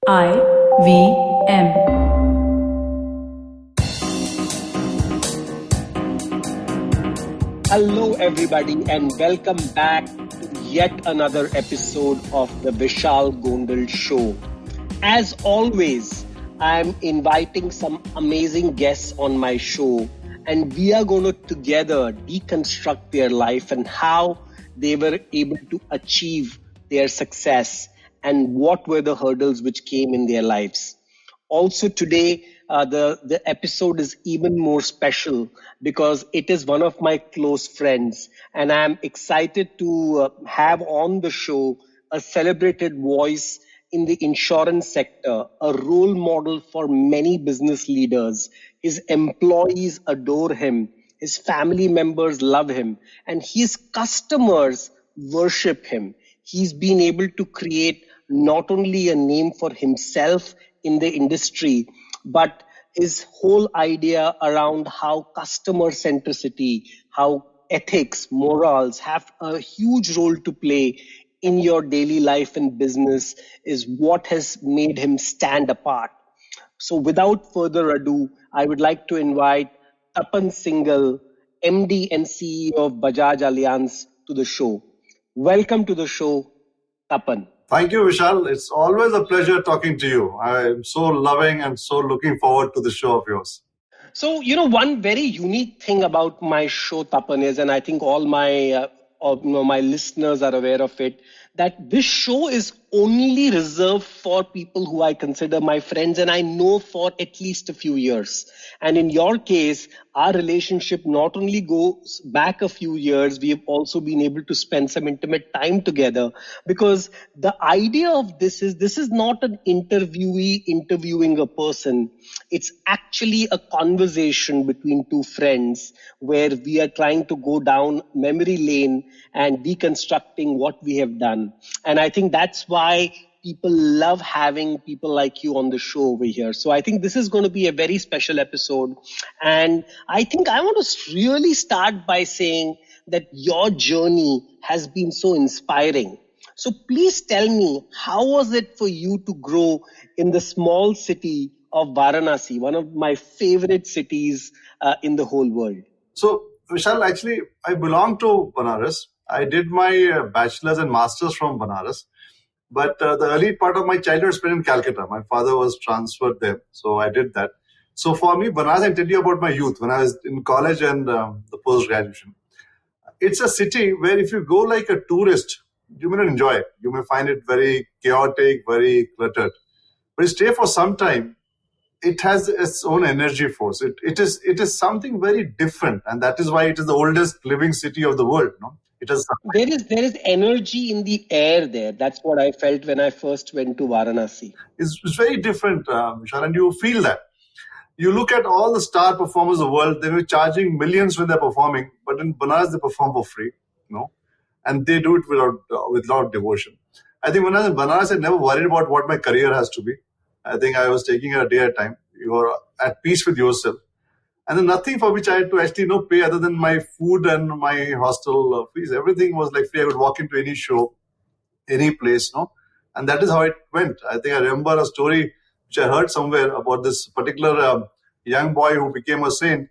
IVM. Hello, everybody, and welcome back to yet another episode of the VishalGondal show. As always, I'm inviting some amazing guests on my show, and we are going to together deconstruct their life and how they were able to achieve their success and what were the hurdles which came in their lives. Also today, the episode is even more special because it is one of my close friends, and I'm excited to have on the show a celebrated voice in the insurance sector, a role model for many business leaders. His employees adore him, his family members love him, and his customers worship him. He's been able to create not only a name for himself in the industry, but his whole idea around how customer centricity, how ethics, morals have a huge role to play in your daily life and business is what has made him stand apart. So without further ado, I would like to invite Tapan Singhel, MD and CEO of Bajaj Allianz, to the show. Welcome to the show, Tapan. Thank you, Vishal. It's always a pleasure talking to you. I'm so loving and so looking forward to the show of yours. So, one very unique thing about my show, Tapan, is, and I think all my listeners are aware of it, that this show is only reserved for people who I consider my friends and I know for at least a few years. And in your case, our relationship not only goes back a few years, we have also been able to spend some intimate time together, because the idea of this is not an interviewee interviewing a person. It's actually a conversation between two friends where we are trying to go down memory lane and deconstructing what we have done. And I think that's why people love having people like you on the show over here. So I think this is going to be a very special episode. And I think I want to really start by saying that your journey has been so inspiring. So please tell me, how was it for you to grow in the small city of Varanasi, one of my favorite cities in the whole world? So, Vishal, actually, I belong to Banaras. I did my bachelor's and master's from Banaras. But the early part of my childhood spent in Calcutta. My father was transferred there, so I did that. So for me, Banaras, I tell you about my youth when I was in college and the post-graduation. It's a city where if you go like a tourist, you may not enjoy it. You may find it very chaotic, very cluttered. But you stay for some time, it has its own energy force. It is something very different, and that is why it is the oldest living city of the world. No, it is. There is energy in the air there. That's what I felt when I first went to Varanasi. It's very different, Vishal, and you feel that. You look at all the star performers of the world; they were charging millions when they're performing, but in Banaras they perform for free, and they do it with a lot of devotion. I think when I was in Banaras, I never worried about what my career has to be. I think I was taking it a day at a time. You are at peace with yourself. And then nothing for which I had to actually pay other than my food and my hostel fees. Everything was like free. I could walk into any show, any place, and that is how it went. I think I remember a story which I heard somewhere about this particular young boy who became a saint.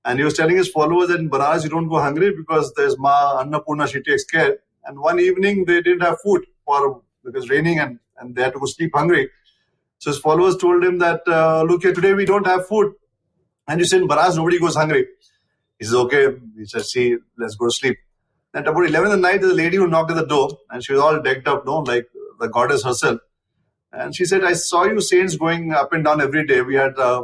And he was telling his followers that in Banaras you don't go hungry because there's Ma Annapurna, she takes care. And one evening they didn't have food because it was raining and they had to go sleep hungry. So his followers told him that, look here, today we don't have food. And you said, in Banaras, nobody goes hungry. He says, okay. He says, see, let's go to sleep. And about 11 in the night, there's a lady who knocked at the door. And she was all decked up, like the goddess herself. And she said, I saw you saints going up and down every day. We had a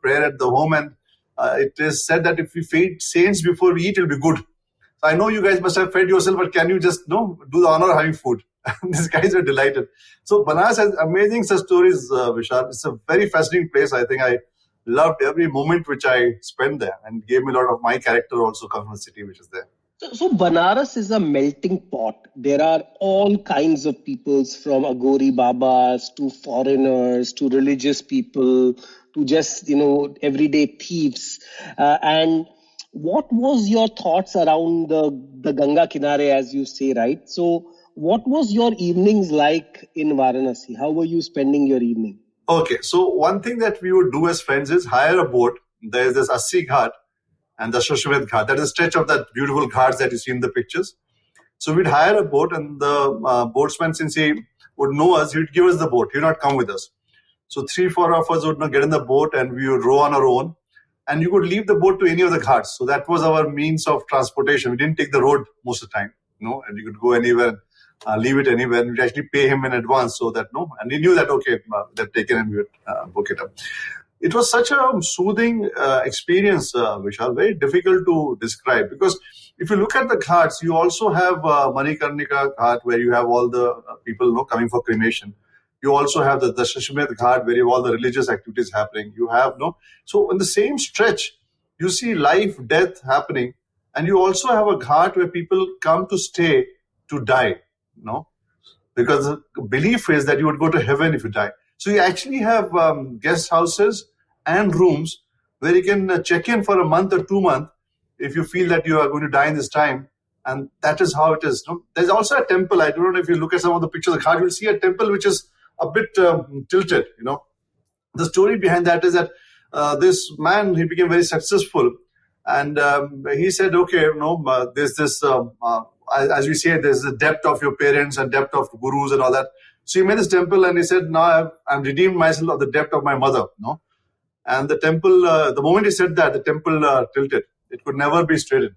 prayer at the home. And it is said that if we feed saints before we eat, it'll be good. So I know you guys must have fed yourself, but can you just do the honor of having food? These guys are delighted. So Banaras has amazing such stories, Vishal. It's a very fascinating place. I think I loved every moment which I spent there, and gave me a lot of my character also come from the city which is there. So Banaras is a melting pot. There are all kinds of peoples, from Agori Babas to foreigners to religious people to just, everyday thieves. And what was your thoughts around the Ganga Kinare, as you say, right? So What was your evenings like in Varanasi? How were you spending your evening? Okay, so one thing that we would do as friends is hire a boat. There is this Assi Ghat and the Shoshmed Ghat. That is a stretch of that beautiful ghats that you see in the pictures. So we'd hire a boat, and the boatsman, since he would know us, he would give us the boat. He would not come with us. So 3-4 of us would get in the boat and we would row on our own. And you could leave the boat to any of the ghats. So that was our means of transportation. We didn't take the road most of the time, and you could go anywhere, leave it anywhere. And we'd actually pay him in advance so that, and he knew that, okay, they're taken and we would book it up. It was such a soothing experience, Vishal, very difficult to describe, because if you look at the ghats, you also have Manikarnika Ghat, where you have all the people coming for cremation. You also have the Dashashmed Ghat, where you have all the religious activities happening. You have, so in the same stretch, you see life, death happening. And you also have a ghat where people come to stay to die, because the belief is that you would go to heaven if you die. So you actually have guest houses and rooms where you can check in for a month or 2 months if you feel that you are going to die in this time. And that is how it is. There's also a temple. I don't know if you look at some of the pictures of the ghat, you'll see a temple which is a bit tilted. The story behind that is that this man, he became very successful, and he said, okay, there's this, as we say, there's the depth of your parents and depth of gurus and all that. So he made this temple, and he said, now I'm redeemed myself of the depth of my mother. And the temple, the moment he said that, the temple tilted. It could never be straightened.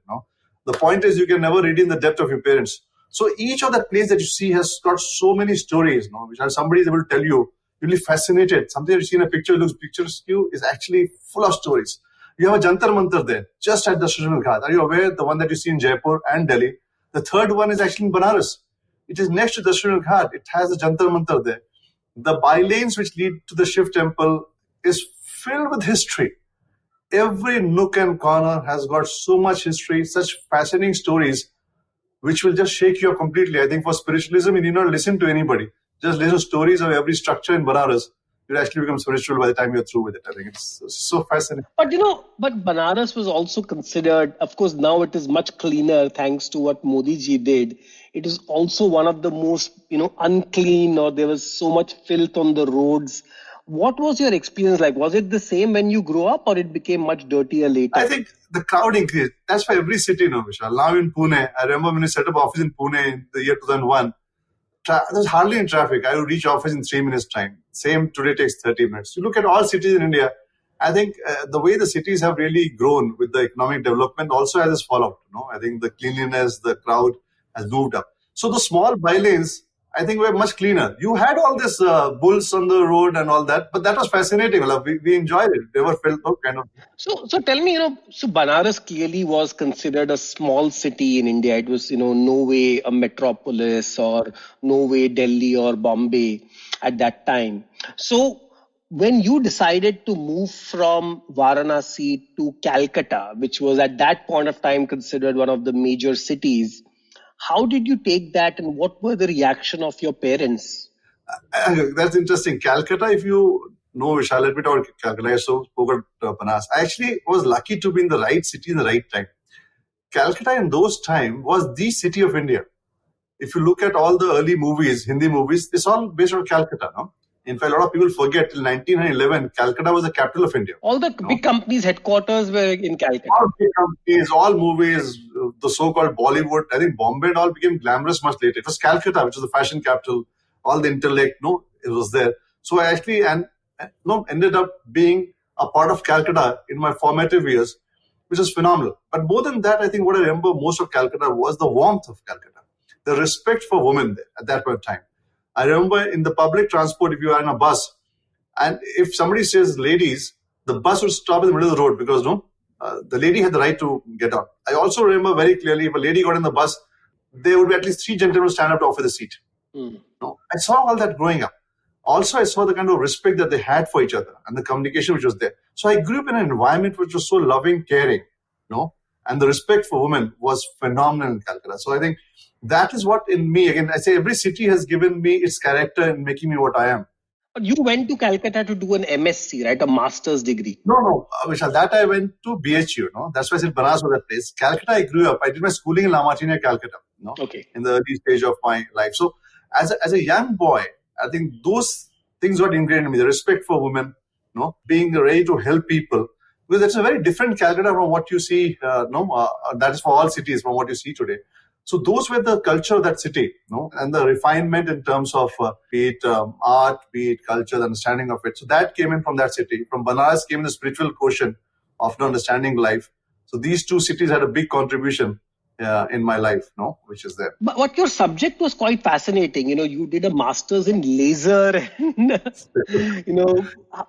The point is, you can never redeem the depth of your parents. So each of that place that you see has got so many stories, which somebody is able to tell you. You'll be fascinated. Something you see in a picture looks picturesque to you is actually full of stories. You have a Jantar Mantar there, just at the Shoshmed Ghat. Are you aware? The one that you see in Jaipur and Delhi. The third one is actually in Banaras. It is next to the Shoshmed Ghat. It has a Jantar Mantar there. The bylanes which lead to the Shiv temple is filled with history. Every nook and corner has got so much history, such fascinating stories, which will just shake you up completely. I think for spiritualism, you need not listen to anybody. Just listen to stories of every structure in Banaras. You'll actually become spiritual by the time you're through with it. I think it's so fascinating. But Banaras was also considered, of course, now it is much cleaner thanks to what Modi ji did. It is also one of the most, unclean, or there was so much filth on the roads. What was your experience like? Was it the same when you grew up, or it became much dirtier later? I think the crowd increased. That's for every city, Vishal. Now in Pune, I remember when we set up office in Pune in the year 2001, there was hardly any traffic. I would reach office in 3 minutes' time. Same today takes 30 minutes. You look at all cities in India, I think the way the cities have really grown with the economic development also has its fallout. I think the cleanliness, the crowd has moved up. So the small bylanes, I think, were much cleaner. You had all this bulls on the road and all that, but that was fascinating. We enjoyed it. They were felt kind of. So tell me, so Banaras clearly was considered a small city in India. It was, no way a metropolis, or no way Delhi or Bombay at that time. So when you decided to move from Varanasi to Calcutta, which was at that point of time considered one of the major cities, how did you take that, and what were the reaction of your parents? That's interesting. Calcutta, if you know, Vishal, let me talk about Calcutta. I spoke about Banas. I actually was lucky to be in the right city in the right time. Calcutta in those times was the city of India. If you look at all the early movies, Hindi movies, it's all based on Calcutta. In fact, a lot of people forget, till 1911, Calcutta was the capital of India. All the big companies' headquarters were in Calcutta. All big companies, all movies, the so-called Bollywood. I think Bombay and all became glamorous much later. It was Calcutta, which was the fashion capital, all the intellect, it was there. So I actually ended up being a part of Calcutta in my formative years, which is phenomenal. But more than that, I think what I remember most of Calcutta was the warmth of Calcutta, the respect for women there at that point in time. I remember in the public transport, if you are in a bus, and if somebody says ladies, the bus would stop in the middle of the road because the lady had the right to get out. I also remember very clearly, if a lady got in the bus, there would be at least 3 gentlemen stand up to offer the seat. I saw all that growing up. Also, I saw the kind of respect that they had for each other and the communication which was there. So I grew up in an environment which was so loving, caring, and the respect for women was phenomenal in Calcutta. So I think that is what in me, again, I say every city has given me its character in making me what I am. But you went to Calcutta to do an MSc, right? A master's degree. No, Vishal, that I went to BHU, no? That's why I said Banaras was that place. Calcutta, I grew up. I did my schooling in La Martiniere, Calcutta, no? Okay. In the early stage of my life. So, as a young boy, I think those things got ingrained in me. The respect for women, no? Being ready to help people. Because it's a very different Calcutta from what you see, that is for all cities, from what you see today. So those were the culture of that city, no? And the refinement in terms of be it art, be it culture, the understanding of it. So that came in from that city. From Banaras came the spiritual quotient of understanding life. So these two cities had a big contribution in my life, no, which is there. But what your subject was quite fascinating. You did a master's in laser. And,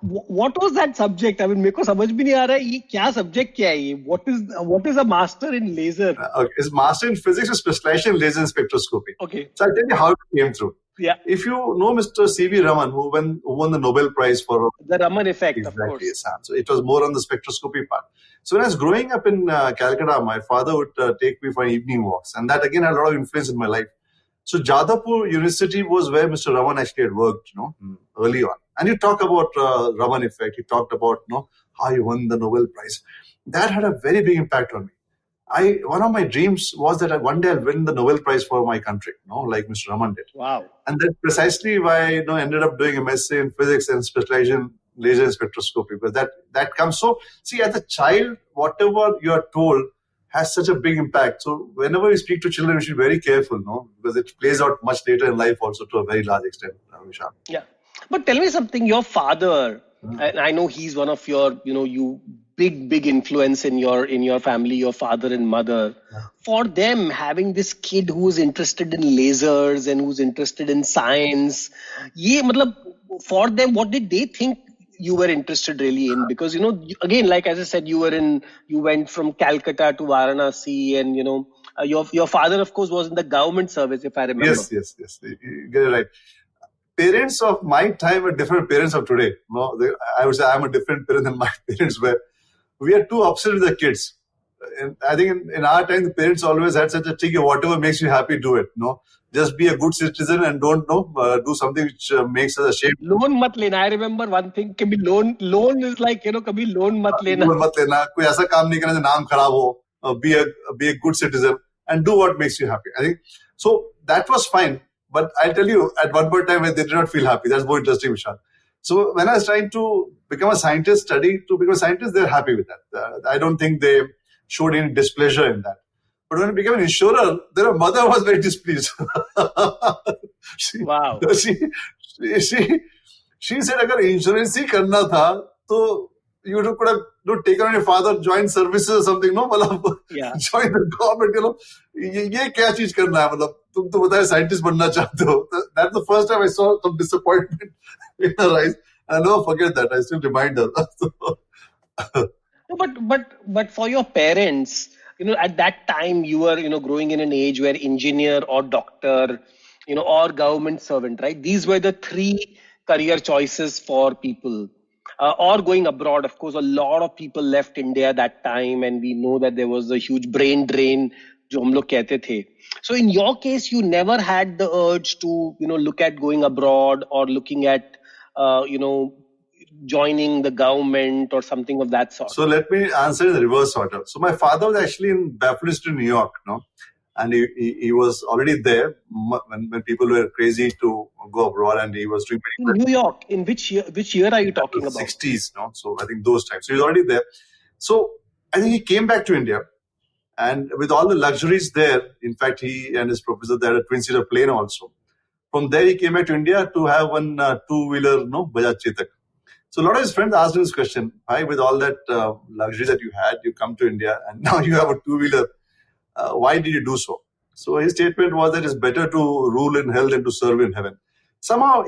what was that subject? I mean, मेरे को समझ भी नहीं आ रहा है ये क्या subject क्या है ये? What is a master in laser? Okay. It's master in physics with specialization in laser spectroscopy. Okay. So I'll tell you how it came through. Yeah. If you know Mr. C.V. Raman, who won the Nobel Prize for the Raman effect, exactly, of course. Yes. So it was more on the spectroscopy part. So when I was growing up in Calcutta, my father would take me for evening walks, and that again had a lot of influence in my life. So Jadavpur University was where Mr. Raman actually had worked, early on. And you talk about Raman effect. He talked about, how he won the Nobel Prize. That had a very big impact on me. One of my dreams was that one day I'll win the Nobel Prize for my country, like Mr. Raman did. Wow. And that's precisely why I ended up doing MSc in physics and specialization in laser and spectroscopy. Because that comes. So, see, as a child, whatever you are told has such a big impact. So whenever we speak to children, we should be very careful, because it plays out much later in life also to a very large extent, Vishal. Yeah. But tell me something, your father, and I know he's one of your, you big influence in your family, your father and mother. Yeah. For them, having this kid who's interested in lasers and who's interested in science, for them, what did they think you were interested really in? Because, again, like as I said, you went from Calcutta to Varanasi, and, your father, of course, was in the government service, if I remember. Yes. You get it right. Parents of my time are different parents of today. I would say I'm a different parent than my parents were. We are too obsessed with the kids. And I think in our time, the parents always had such a thing, whatever makes you happy, do it. Just be a good citizen and don't do something which makes us ashamed. Loan mat lena. I remember one thing. Kabhi loan is like, kabhi loan mat lena. Loan mat lena. Koi aisa kaam nahi karna naam kharab ho. Be a good citizen and do what makes you happy. I think so. That was fine. But I'll tell you, at one point in time, they did not feel happy. That's more interesting, Vishal. So when I was trying to become a scientist, study to become a scientist, they're happy with that. I don't think they showed any displeasure in that. But when I became an insurer, their mother was very displeased. Wow. She said, agar insurance hi karna tha, to you could have taken on your father, join services or something, Yeah. Join the government, ये क्या चीज करना है, तुम तो बताए scientist बनना चाहते हो. That's the first time I saw some disappointment in her eyes. I'll never forget that. I still remind her. No, but for your parents, at that time you were, growing in an age where engineer or doctor, or government servant, right? These were the three career choices for people. Or going abroad. Of course, a lot of people left India that time, and we know that there was a huge brain drain, jo hum log kehte the. So in your case, you never had the urge to, look at going abroad or looking at, joining the government or something of that sort. So let me answer in the reverse order. So my father was actually in Buffalo, New York, and he was already there when people were crazy to go abroad, and he was doing pretty well. New York, in which year are you talking about? 60s, so I think those times. So he was already there. So I think he came back to India, and with all the luxuries there, in fact, he and his professor, they had a twin-seater plane also. From there, he came back to India to have one two-wheeler, Bajaj Chetak. So a lot of his friends asked him this question: why, with all that luxury that you had, you come to India, and now you have a two-wheeler. Why did you do so? So his statement was that it's better to rule in hell than to serve in heaven. Somehow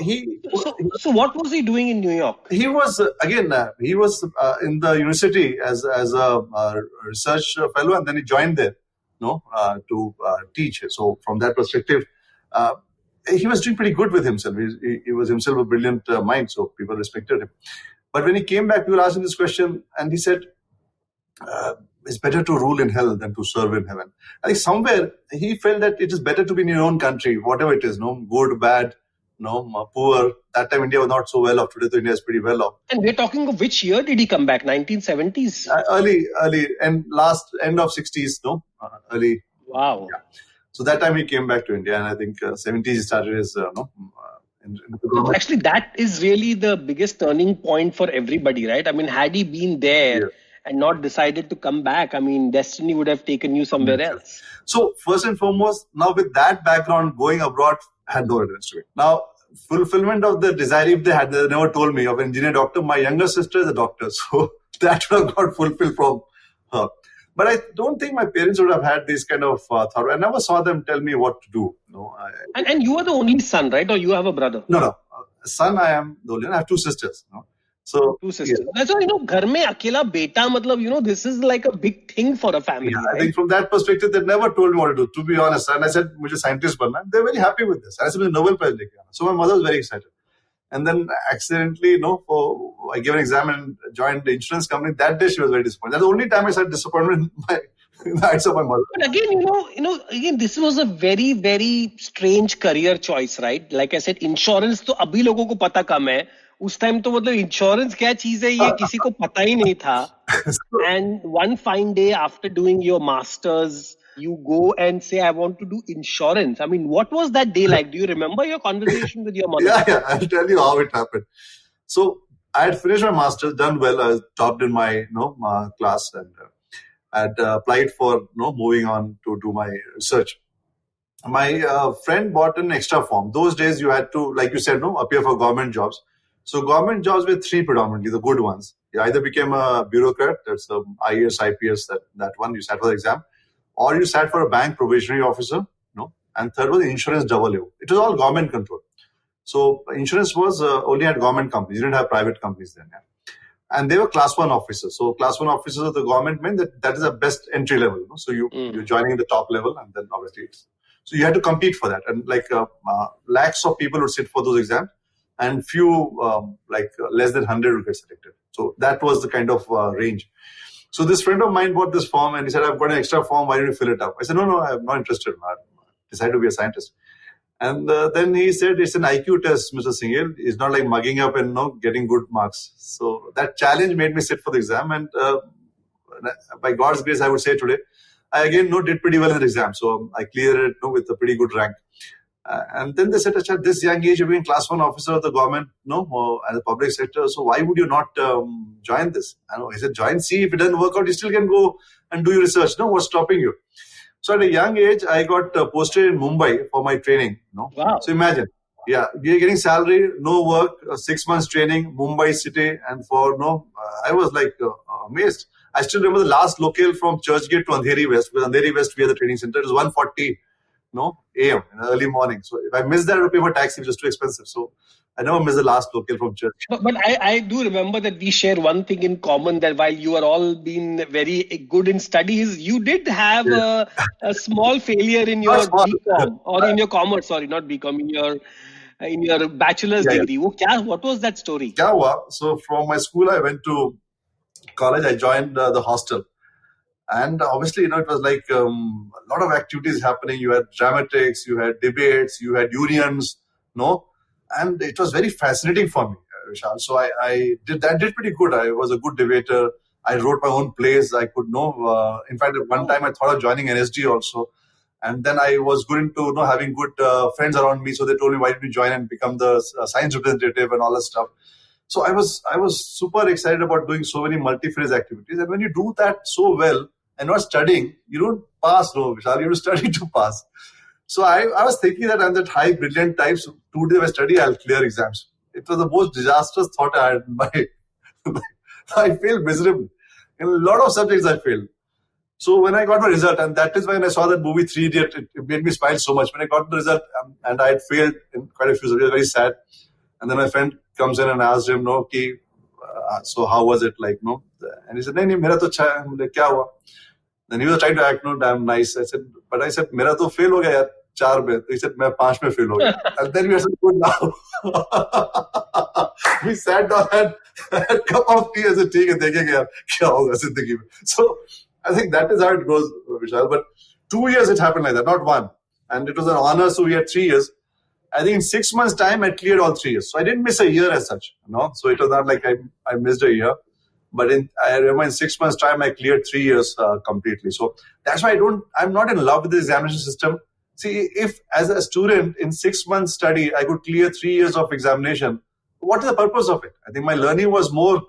So what was he doing in New York? He was in the university as a research fellow, and then he joined there, to teach. So from that perspective, he was doing pretty good with himself. He was himself a brilliant mind, so people respected him. But when he came back, people asked him this question, and he said, it's better to rule in hell than to serve in heaven. I think somewhere he felt that it is better to be in your own country, whatever it is, good, bad, poor. That time India was not so well off. Today, India is pretty well off. And we're talking of which year did he come back? 1970s? Early, and end of 60s, early. Wow. Yeah. So that time he came back to India, and I think 70s he started his, Actually, that is really the biggest turning point for everybody, right? I mean, had he been there and not decided to come back, I mean, destiny would have taken you somewhere else. So first and foremost, now with that background, going abroad had no relevance to it. Now, fulfillment of the desire, if they had, they never told me of engineer doctor. My younger sister is a doctor, so that would have got fulfilled from her. But I don't think my parents would have had this kind of thought. I never saw them tell me what to do. And you are the only son, right? Or you have a brother? No. Son, I am the only one. I have two sisters. So, two sisters. Yeah. So, ghar mein akela beta, matlab, this is like a big thing for a family. Yeah, right? I think from that perspective, they never told me what to do, to be honest. And I said, mujhe scientist banna. They're very happy with this. I said, Nobel Prize leke aana. So my mother was very excited. And then accidentally, I gave an exam and joined the insurance company. That day she was very disappointed. That's the only time I said disappointment in the eyes of my mother. But again, again, this was a very, very strange career choice, right? Like I said, insurance to abhi logo ko pata kam hai. उस time तो मतलब insurance क्या चीज है ये किसी को पता ही नहीं था. And one fine day after doing your masters, you go and say, I want to do insurance. I mean, what was that day like? Do you remember your conversation with your mother? Yeah, I'll tell you how it happened. So I had finished my master's, done well. I was topped in my class, and I had applied for moving on to do my research. My friend bought an extra form. Those days you had to, like you said, appear for government jobs. So government jobs were three predominantly, the good ones. You either became a bureaucrat, that's the IAS, IPS, that one, you sat for the exam, or you sat for a bank probationary officer, and third was insurance double A. It was all government control. So insurance was only at government companies. You didn't have private companies then. Yeah. And they were class 1 officers. So class 1 officers of the government meant that is the best entry level. So you're joining the top level, and then obviously so you had to compete for that. And lakhs of people would sit for those exams. And few, less than 100 would get selected. So that was the kind of range. So this friend of mine bought this form and he said, I've got an extra form, why don't you fill it up? I said, no, I'm not interested. I decided to be a scientist. And then he said, it's an IQ test, Mr. Singhel. It's not like mugging up and getting good marks. So that challenge made me sit for the exam. And by God's grace, I would say today, I again did pretty well in the exam. So I cleared it with a pretty good rank. And then they said, at this young age, you're being class 1 officer of the government, as a public sector. So why would you not join this? I said, join. See, if it doesn't work out, you still can go and do your research. What's stopping you? So at a young age, I got posted in Mumbai for my training. Wow. So imagine, you're getting salary, no work, 6 months training, Mumbai city, and I was amazed. I still remember the last local from Churchgate to Andheri West. Because Andheri West, we had the training center. It was 1:40. AM in the early morning. So if I missed that, I would pay for taxi, which was too expensive. So I never missed the last local from church. But I do remember that we share one thing in common, that while you are all being very good in studies, you did have a small failure in your BCom or in your commerce. Sorry, not BCom, in your bachelor's degree. What was that story? So from my school, I went to college. I joined the hostel. And obviously, it was like a lot of activities happening. You had dramatics, you had debates, you had unions, and it was very fascinating for me, Vishal. So I did pretty good. I was a good debater. I wrote my own plays. I could in fact, at one time I thought of joining NSD also. And then I was good into having good friends around me. So they told me, why don't you join and become the science representative and all that stuff. So I was super excited about doing so many multi-phase activities. And when you do that so well, and not studying, you don't pass, Vishal. You have to study to pass. So I was thinking that I'm that high, brilliant type. So 2 days if I study, I'll clear exams. It was the most disastrous thought I had in my I failed miserably. In a lot of subjects, I failed. So when I got my result, and that is when I saw that movie 3 Idiots, it made me smile so much. When I got the result, and I had failed in quite a few subjects, very sad. And then my friend comes in and asks him, so how was it like, And he said, nahi, mera to acha hai. Kya hua? Then he was trying to act damn nice. I said, mera to fail ho gaya yaar, 4 mein. He said, main 5 mein fail ho gaya. And then we said, good now. We sat down and had a cup of tea as a tea and dekhenge yaar, kya hoga zindagi mein. So I think that is how it goes, Vishal. But 2 years it happened like that, not one. And it was an honor, so we had 3 years. I think in 6 months' time, I cleared all 3 years. So I didn't miss a year as such. So it was not like I missed a year. But I remember in 6 months' time, I cleared 3 years completely. So that's why I'm not in love with the examination system. See, if as a student in 6 months study, I could clear 3 years of examination, what is the purpose of it? I think my learning was more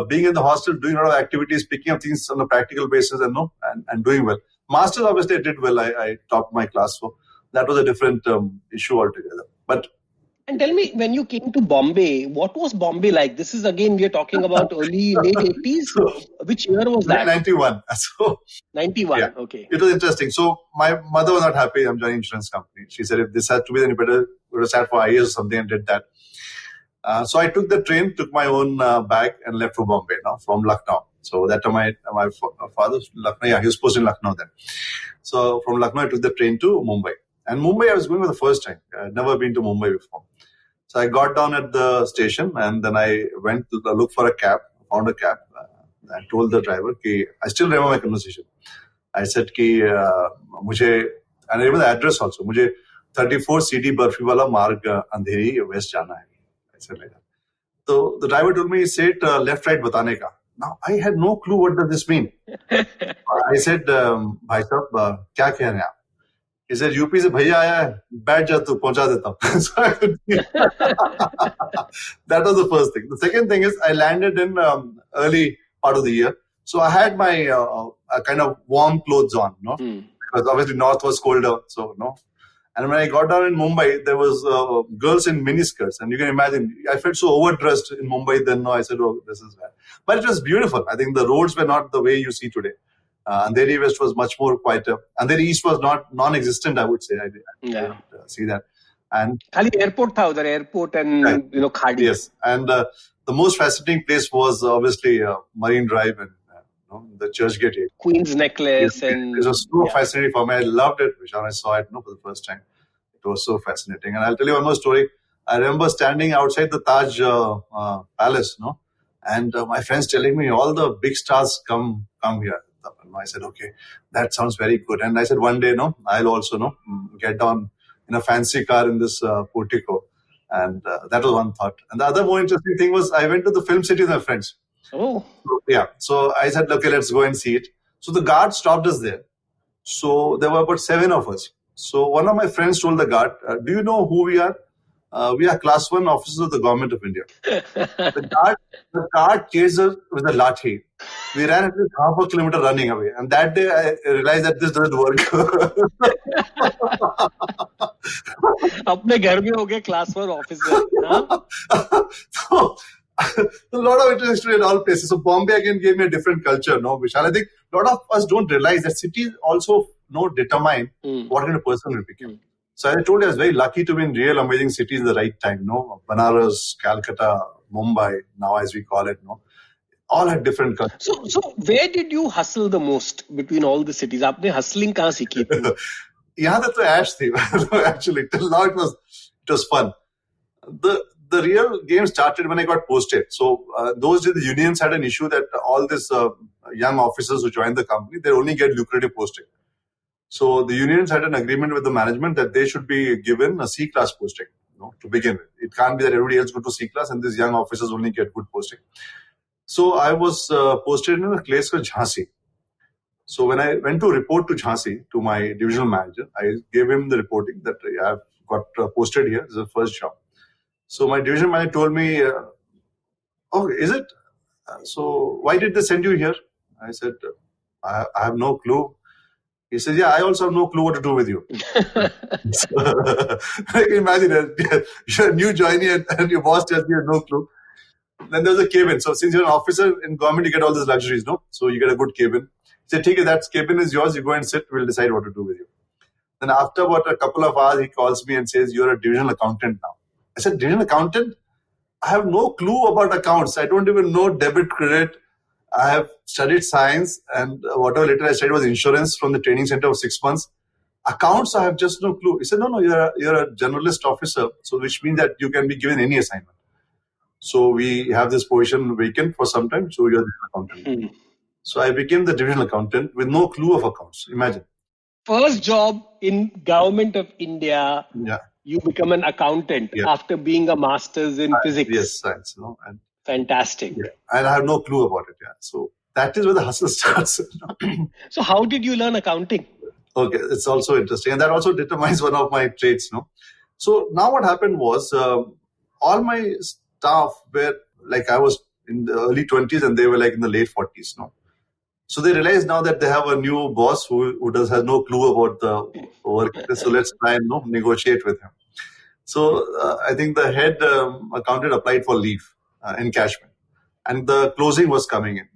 being in the hostel, doing a lot of activities, picking up things on a practical basis and doing well. Masters, obviously, I did well. I topped my class. So that was a different issue altogether. And tell me, when you came to Bombay, what was Bombay like? This is again, we are talking about late 80s. Which year was that? 91. So 91, yeah. Okay. It was interesting. So my mother was not happy I'm joining insurance company. She said, if this had to be, then you better would have sat for IAS or something and did that. So I took the train, took my own bag and left for Bombay from Lucknow. So that time my father's Lucknow, he was posted in Lucknow then. So from Lucknow, I took the train to Mumbai. And Mumbai, I was going for the first time. I had never been to Mumbai before. So I got down at the station and then I went to look for a cab, found a cab. I told the driver, I still remember my conversation. I said, and I remember the address also, 34 CD Barfi wala Marg Andheri West jana hai. I said like that. So the driver told me, say it left, right, batane ka. Now, I had no clue what does this mean. I said, Bhai sahab, kya keh rahe hain aap? He said, UP se bhaiya aaya hai, baith ja tu, pahuncha deta hu. That was the first thing. The second thing is I landed in early part of the year. So I had my kind of warm clothes on, because obviously north was colder. So, And when I got down in Mumbai, there was girls in miniskirts. And you can imagine, I felt so overdressed in Mumbai then. I said, oh, this is bad. But it was beautiful. I think the roads were not the way you see today. Andheri West was much more quieter. Andheri East was non-existent, I would say. I didn't see that. And Khali airport tha udhar, airport and, Khadi. Yes. And the most fascinating place was obviously Marine Drive and the Churchgate area. Queen's Necklace. It was so fascinating for me. I loved it, Vishal. I saw it for the first time. It was so fascinating. And I'll tell you one more story. I remember standing outside the Taj Palace, and my friends telling me all the big stars come here. I said, okay, that sounds very good. And I said, one day, I'll also get down in a fancy car in this portico. And that was one thought. And the other more interesting thing was I went to the film city with my friends. Oh. So I said, okay, let's go and see it. So the guard stopped us there. So there were about 7 of us. So one of my friends told the guard, do you know who we are? We are class 1 officers of the government of India. The guard chased us with a lathi. We ran at least half a kilometer running away. And that day I realized that this doesn't work. Apne ghar mein ho gaye class 1 officer. So, a lot of interest in all places. So Bombay again gave me a different culture, Vishal. I think a lot of us don't realize that cities also determine what kind of person we become. So as I told you, I was very lucky to be in real amazing cities in the right time. Banaras, Calcutta, Mumbai, now as we call it. All had different cultures. So where did you hustle the most between all the cities? Aapne hustling kahan sikhi thi? Yahan tak to ash thi. Actually, till now it was fun. The real game started when I got posted. So those days the unions had an issue that all these young officers who joined the company, they only get lucrative posting. So the unions had an agreement with the management that they should be given a C-class posting to begin with. It can't be that everybody else go to C-class and these young officers only get good posting. So I was posted in a place called Jhansi. So when I went to report to Jhansi, to my divisional manager, I gave him the reporting that I have got posted here. This is the first job. So my division manager told me, oh, is it? So why did they send you here? I said, I have no clue. He says, yeah, I also have no clue what to do with you. So, I can imagine it. You're a new joinee and your boss tells you you have no clue. Then there's a cabin. So since you're an officer in government, you get all these luxuries, So you get a good cabin. He said, okay, that cabin is yours. You go and sit. We'll decide what to do with you. Then after about a couple of hours, he calls me and says, you're a divisional accountant now. I said, divisional accountant? I have no clue about accounts. I don't even know debit, credit. I have studied science and whatever later I studied was insurance from the training center of 6 months. Accounts, I have just no clue. He said, no, you're a generalist officer, so which means that you can be given any assignment. So we have this position vacant for some time, so you're the accountant. So I became the divisional accountant with no clue of accounts. Imagine. First job in government of India. Yeah. You become an accountant after being a master's in physics. Yes, science. And fantastic. Yeah. And I have no clue about it. So that is where the hustle starts. So how did you learn accounting? Okay, it's also interesting. And that also determines one of my traits. So now what happened was all my staff were like, I was in the early 20s and they were like in the late 40s. So they realize now that they have a new boss who has no clue about the work. So let's try and negotiate with him. So I think the head accountant applied for leave, encashment, and the closing was coming in.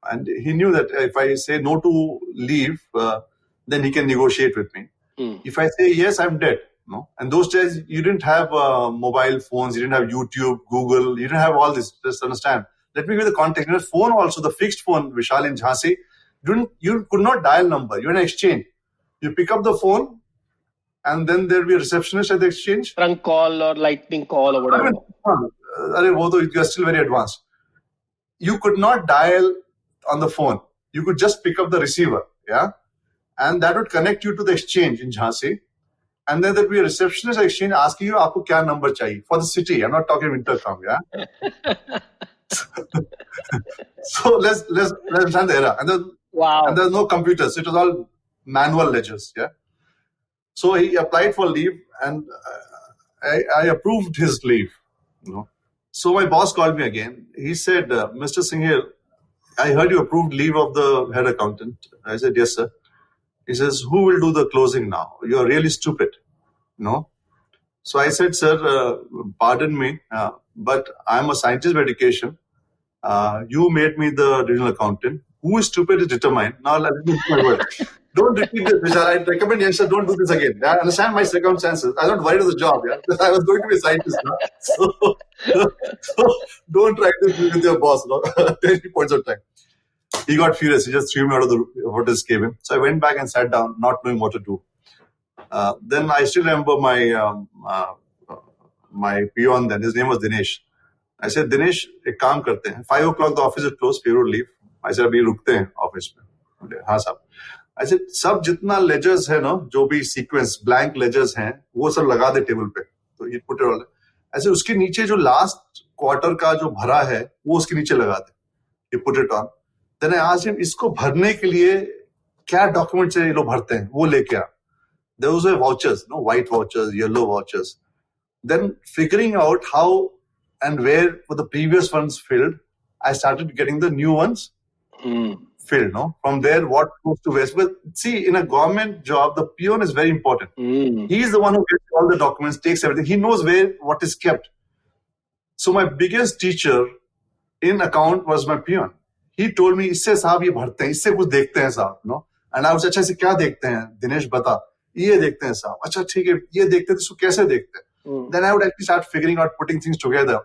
And he knew that if I say no to leave, then he can negotiate with me. If I say yes, I'm dead. And those days you didn't have mobile phones, you didn't have YouTube, Google, you didn't have all this. Just understand. Let me give you the context. The phone also, the fixed phone, Vishal in Jhansi, you could not dial number. You're in an exchange. You pick up the phone, and then there'll be a receptionist at the exchange. Trunk call or lightning call or whatever. You're still very advanced. You could not dial on the phone. You could just pick up the receiver, and that would connect you to the exchange in Jhansi. And then there'll be a receptionist at the exchange asking you, "Aapko kya number chahiye?" For the city. I'm not talking intercom, So let's understand the era. And there's no computers. It was all manual ledgers, So he applied for leave, and I approved his leave. So my boss called me again. He said, "Mr. Singhel, I heard you approved leave of the head accountant." I said, "Yes, sir." He says, "Who will do the closing now? You're really stupid." So I said, "Sir, pardon me, but I'm a scientist by education. You made me the regional accountant. Who is stupid is determined. Now let me put my word. Don't repeat this, Vishal. I recommend youngsters don't do this again. I understand my circumstances. I'm not worried of the job. I was going to be a scientist. So don't try this with your boss. 10 points of time." He got furious. He just threw me out of the hotel's cabin. So I went back and sat down, not knowing what to do. Then I still remember my peon then. His name was Dinesh. I said, "Dinesh, एक काम करते हैं. 5 o'clock the office is closed. Payroll leave." I said, "अभी रुकते हैं office में." हाँ साहब. I said, सब जितना ledgers है जो भी sequence blank ledgers हैं, वो सब लगा दे टेबल पे. तो he put it all. I said, उसके नीचे जो last quarter का जो भरा है, वो उसके नीचे लगा दे. He put it on. Then I asked him, इसको भरने के लिए क्या डॉक्यूमेंट चाहिए लोग भरते हैं, वो लेके आ. Those were vouchers, white vouchers, yellow vouchers. Then figuring out how and where were the previous ones filled, I started getting the new ones filled. From there, what goes to where. But see, in a government job, the peon is very important. He is the one who gets all the documents, takes everything. He knows what is kept. So my biggest teacher in account was my peon. He told me, "इससे साहब ये भरते हैं, इससे कुछ देखते हैं साहब." And I was, "अच्छा इसे क्या देखते हैं दिनेश बता." "ये देखते हैं साहब." "अच्छा ठीक है, ये देखते हैं तो इसको कैसे देखते हैं?" Then I would actually start figuring out, putting things together.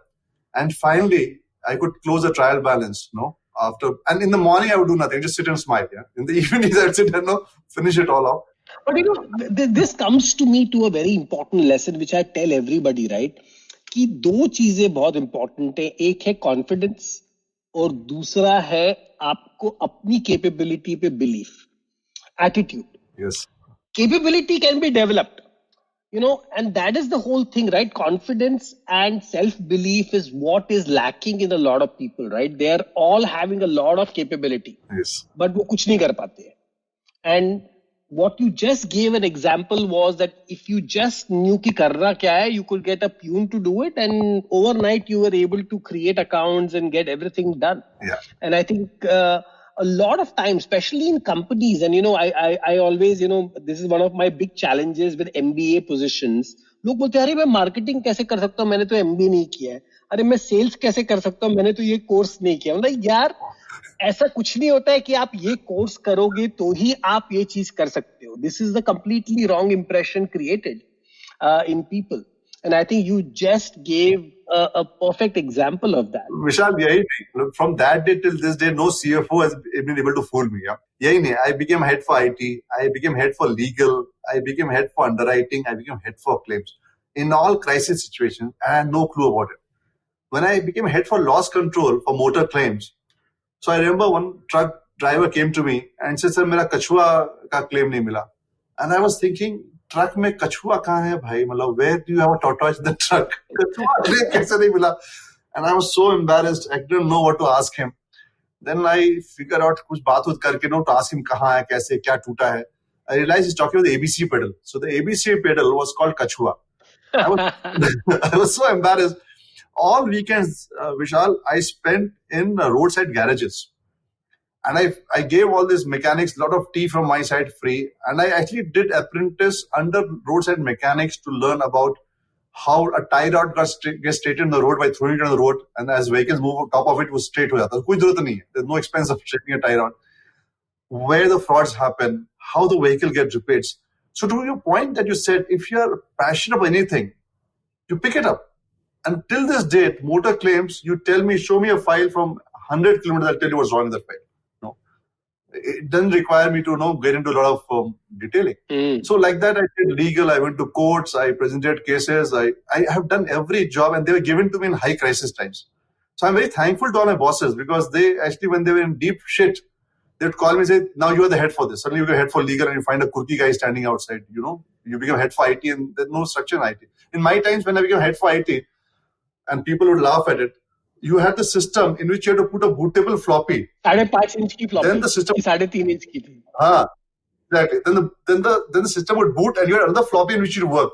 And finally, I could close a trial balance, and in the morning, I would do nothing, just sit and smile. In the evenings, I'd sit and finish it all off. But this comes to me to a very important lesson, which I tell everybody, right? कि दो चीजें बहुत important है. एक है confidence और दूसरा है आपको अपनी capability पे belief, attitude. Yes. Capability can be developed. And that is the whole thing, right? Confidence and self-belief is what is lacking in a lot of people, right? They are all having a lot of capability. Yes. But वो कुछ नहीं कर पाते हैं. And what you just gave an example was that if you just knew कि करना क्या है, you could get a peon to do it, and overnight you were able to create accounts and get everything done. Yeah. And I think a lot of times, especially in companies, and I always, this is one of my big challenges with MBA positions. लोग बोलते हैं, "अरे मैं marketing कैसे कर सकता हूँ, मैंने तो MBA नहीं किया है. अरे मैं सेल्स कैसे कर सकता हूँ, मैंने तो ये कोर्स नहीं किया." मतलब यार, ऐसा कुछ नहीं होता है कि आप ये कोर्स करोगे तो ही आप ये चीज कर सकते हो. This is the completely wrong impression created in people. And I think you just gave a perfect example of that. Vishal, from that day till this day, no CFO has been able to fool me. I became head for IT. I became head for legal. I became head for underwriting. I became head for claims. In all crisis situations, I had no clue about it. When I became head for loss control for motor claims, so I remember one truck driver came to me and said, "Sir, mera kachua ka claim nahi mila." And I was thinking, truck में कछुआ कहाँ है भाई, मतलब where do you have a tortoise in the truck? कछुआ कैसे नहीं मिला? And I was so embarrassed. I didn't know what to ask him. Then I figure out कुछ बात करके to ask him कहाँ है, कैसे, क्या टूटा है. I realized he's talking about the ABC pedal. So the ABC pedal was called kachua. I was so embarrassed. All weekends, Vishal, I spent in roadside garages. And I gave all these mechanics a lot of tea from my side free. And I actually did apprentice under roadside mechanics to learn about how a tie rod gets straightened on the road by throwing it on the road. And as vehicles move on top of it, was straight ho jata. Koi zarurat nahi hai. There's no expense of straightening a tie rod. Where the frauds happen, how the vehicle gets repaired. So to your point that you said, if you are passionate about anything, you pick it up. And till this date, motor claims, you tell me, show me a file from 100 kilometers, I'll tell you what's wrong with that file. No, it doesn't require me to get into a lot of detailing. So like that, I did legal, I went to courts, I presented cases, I have done every job, and they were given to me in high crisis times. So I'm very thankful to all my bosses, because they actually, when they were in deep shit, they would call me and say, now you are the head for this. Suddenly you get head for legal and you find a quirky guy standing outside, you become head for IT and there's no structure in IT. In my times, when I became head for IT and people would laugh at it, you had the system in which you had to put a bootable floppy. 5.5 inch ki floppy. Then the system. 3.5 inch ki thi. Exactly. Then the system would boot and you had another floppy in which you work.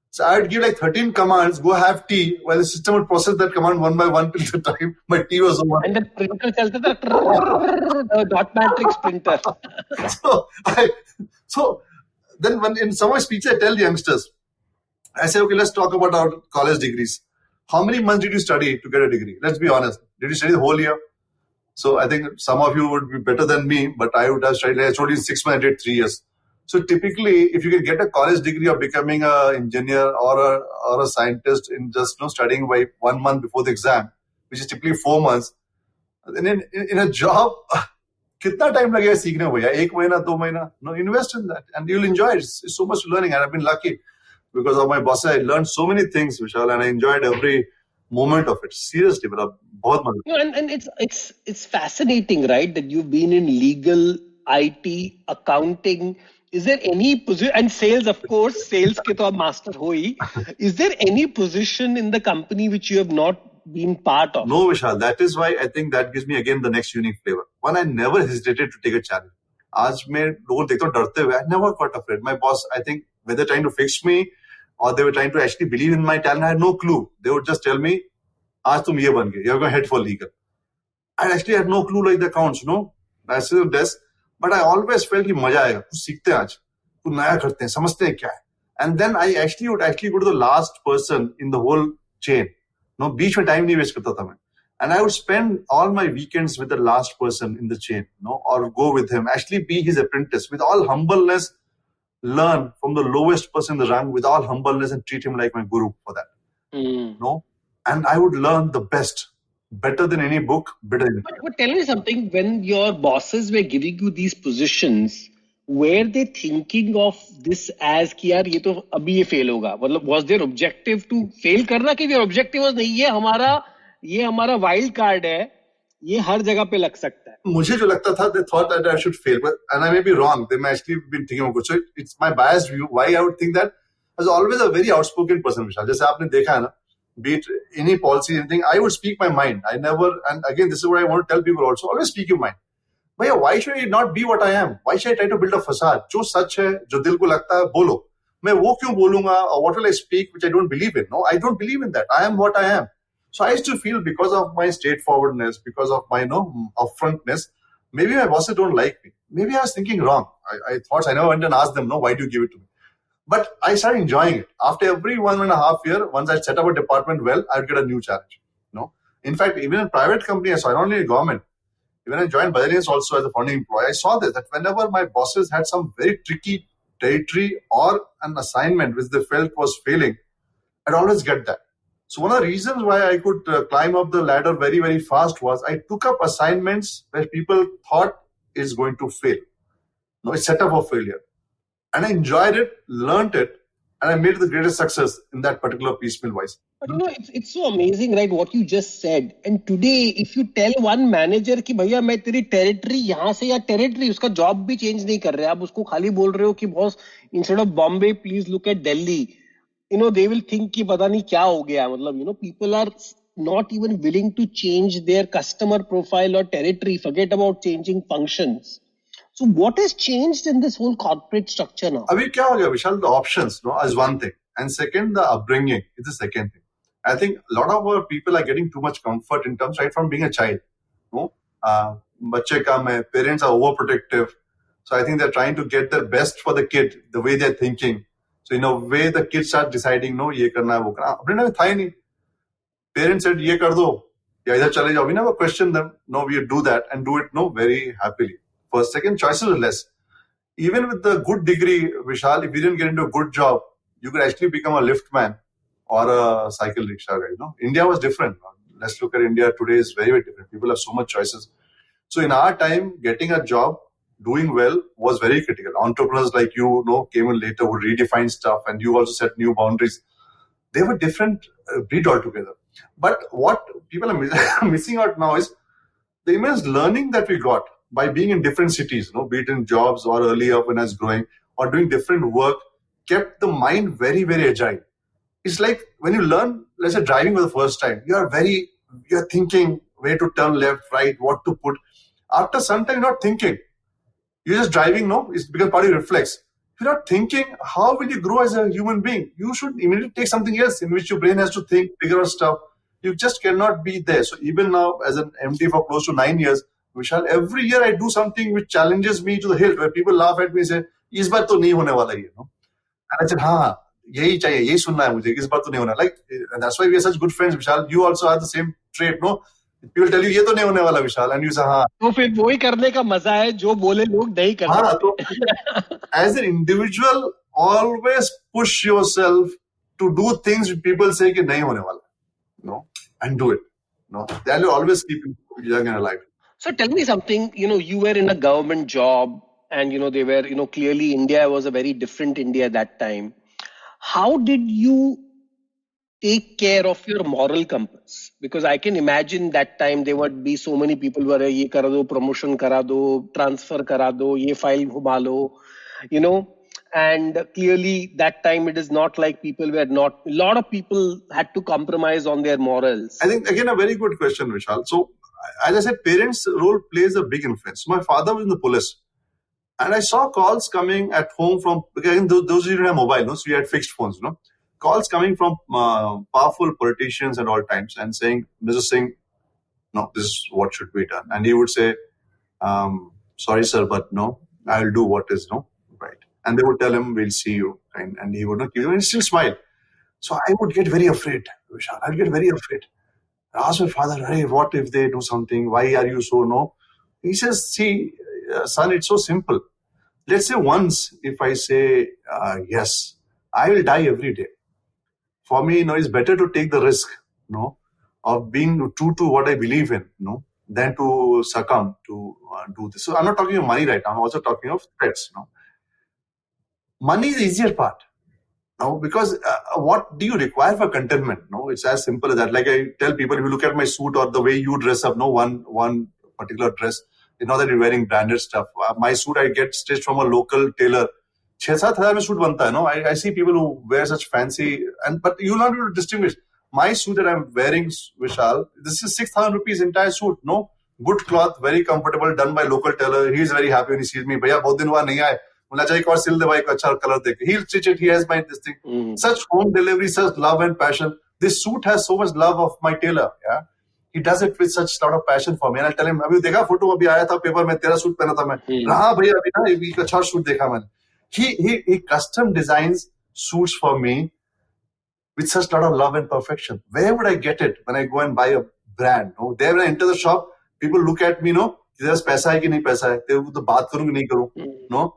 So I would give like 13 commands, go have tea, while the system would process that command one by one till the time my tea was over. And the printer chalta tha, dot matrix printer. So then when in some of my speeches I tell the youngsters, I say, okay, let's talk about our college degrees. How many months did you study to get a degree? Let's be honest. Did you study the whole year? So I think some of you would be better than me, but I would have studied, I told you in 6 months, I did 3 years. So typically, if you can get a college degree of becoming an engineer or a scientist in just studying by 1 month before the exam, which is typically 4 months, then in a job, kitna time lagega seekhne mein bhaiya? 1 mahina, 2 mahina? No, invest in that and you'll enjoy it. It's so much learning, and I've been lucky because of my bosses. I learned so many things, Vishal, and I enjoyed every moment of it. Seriously, but bahut maza. And it's fascinating, right? That you've been in legal, IT, accounting. Is there any position, and sales, of course, sales ke to aap master ho hi. Is there any position in the company which you have not been part of? No, Vishal. That is why I think that gives me again the next unique flavor. One, I never hesitated to take a challenge. आज मैं लोगों देखता हूँ डरते हुए, I never got afraid. My boss, I think, whether trying to fix me or they were trying to actually believe in my talent, I had no clue. They would just tell me, आज तुम ये बन गए, you're going to head for legal. I actually had no clue like the accounts, I sit at the desk, but I always felt कि मजा आएगा, कुछ सीखते हैं आज, कुछ नया करते हैं, समझते हैं क्या है. And then I actually would go to the last person in the whole chain. बीच में टाइम नहीं वेस्ट करता था मैं. And I would spend all my weekends with the last person in the chain, or go with him, actually be his apprentice with all humbleness, learn from the lowest person in the rung with all humbleness and treat him like my guru for that. And I would learn the best, better than any book, better than anything. But tell me something, when your bosses were giving you these positions, were they thinking of this as कि यार ये तो अभी ये fail होगा? मतलब was their objective to fail करना, कि their objective was नहीं, ये हमारा wild card है, ये हर जगह पे लग सकता है? मुझे जो लगता था, they thought that I should fail, and I may be wrong. They may actually been thinking of good. So it's my biased view. Why I would think that? I was always a very outspoken person, Vishal. जैसे आपने देखा है ना, be it any policy, anything, I would speak my mind. I never, and again, this is what I want to tell people also, always speak your mind. भैया, why should I not be what I am? Why should I try to build a facade? जो सच है, जो दिल को लगता है, बोलो. मैं वो क्यों बोलूंगा, or what will I speak which I don't believe in? No, I don't believe in that. I am what I am. So I used to feel, because of my straightforwardness, because of my upfrontness, maybe my bosses don't like me. Maybe I was thinking wrong. I thought, I never went and asked them, why do you give it to me? But I started enjoying it. After every 1.5 years, once I set up a department well, I would get a new challenge. In fact, even in private companies, not only in government, even I joined Bajaj Allianz also as a founding employee, I saw that whenever my bosses had some very tricky territory or an assignment which they felt was failing, I'd always get that. So one of the reasons why I could climb up the ladder very, very fast was I took up assignments where people thought it's going to fail. It's set up for failure. And I enjoyed it, learned it, And I made the greatest success in that particular piecemeal wise. But it's so amazing, right? What you just said. And today, if you tell one manager कि भैया मैं तेरी territory यहाँ से या territory उसका job भी change नहीं कर रहे, आप उसको खाली बोल रहे हो कि boss instead of Bombay, please look at Delhi. They will think कि पता नहीं क्या हो गया. मतलब, people are not even willing to change their customer profile or territory. Forget about changing functions. So what has changed in this whole corporate structure now? Abhi kya ho gaya, Vishal? The options, is one thing. And second, the upbringing is the second thing. I think a lot of our people are getting too much comfort in terms right from being a child. Bacche kam hai, parents are overprotective. So I think they're trying to get their best for the kid, the way they're thinking. So in a way, the kids start deciding, no, ye karna hai, wo karna. Apne time tha hi nahi. Parents said, ye kar do, ya idhar chale jao. We never question them. No, we do that and do it, very happily. First, second, choices are less. Even with the good degree, Vishal, if you didn't get into a good job, you could actually become a lift man or a cycle rickshaw guy. India was different. Let's look at India today is very, very different. People have so much choices. So in our time, getting a job, doing well was very critical. Entrepreneurs like you, came in later, would redefine stuff, and you also set new boundaries. They were different breed altogether. But what people are missing out now is the immense learning that we got by being in different cities, be it in jobs or earlier when I was growing or doing different work, kept the mind very, very agile. It's like when you learn, let's say driving for the first time, you're thinking where to turn left, right, what to put. After some time, you're not thinking. You're just driving, it's because part of your reflex. If you're not thinking, how will you grow as a human being? You should immediately take something else in which your brain has to think, figure out stuff. You just cannot be there. So even now, as an MD for close to 9 years, Vishal, every year I do something which challenges me to the hilt, where people laugh at me and say, "Is baar to nahi hone wala hai." And I said, yahi chahiye, yahi sunna hai mujhe, is baar to nahi hona. And that's why we are such good friends, Vishal. You also have the same trait, People tell you, ye to nahi hone wala, Vishal, and you say, हाँ. तो फिर वही करने का मजा है जो बोले लोग नहीं करते. As an individual, always push yourself to do things which people say कि नहीं होने वाला, and do it. That will always keep you young and alive. So tell me something. You were in a government job, and they were. Clearly India was a very different India at that time. How did you take care of your moral compass? Because I can imagine that time there would be so many people who are ye kara do, promotion kara do, transfer kara do, ye file ghuma lo, and clearly that time it is not like people were not, a lot of people had to compromise on their morals. I think again a very good question, Vishal. So as I said, parents' role plays a big influence. My father was in the police. And I saw calls coming at home from, again, those who didn't have mobile, so we had fixed phones, calls coming from powerful politicians at all times and saying, Mr. Singh, no, this is what should be done. And he would say, sorry, sir, but no, I'll do what is right. And they would tell him, we'll see you. And he would not give you, and still smile. So I would get very afraid, Vishal. I'd get very afraid. I asked my father, hey, what if they do something? Why are you so no? He says, see, son, it's so simple. Let's say once, if I say yes, I will die every day. For me, it's better to take the risk, of being true to what I believe in, than to succumb to do this. So I'm not talking of money right now. I'm also talking of threats. Money is the easier part. Because what do you require for contentment? It's as simple as that. Like I tell people, if you look at my suit or the way you dress up, one particular dress, that you're wearing branded stuff. My suit I get stitched from a local tailor. 6,000-7,000 mein suit banta hai, I see people who wear such fancy, but you'll not be able to distinguish. My suit that I'm wearing, Vishal, this is 6,000 rupees entire suit. Good cloth, very comfortable, done by local tailor. He's very happy when he sees me. Bhaiya, bahut din hua nahi aaye. He'll stitch it. He has my this thing. Such home delivery, such love and passion. This suit has so much love of my tailor. Yeah, he does it with such lot of passion for me. And I'll tell him, "Abhi dekha photo abhi aaya tha paper mein tera suit pehna tha main." "Haan bhaiya, abhi na ek acha suit dekha maine." He custom designs suits for me with such lot of love and perfection. Where would I get it when I go and buy a brand? There when I enter the shop, people look at me, there's paisa hai ki nahi paisa hai. They to baat karun ki nahi karu.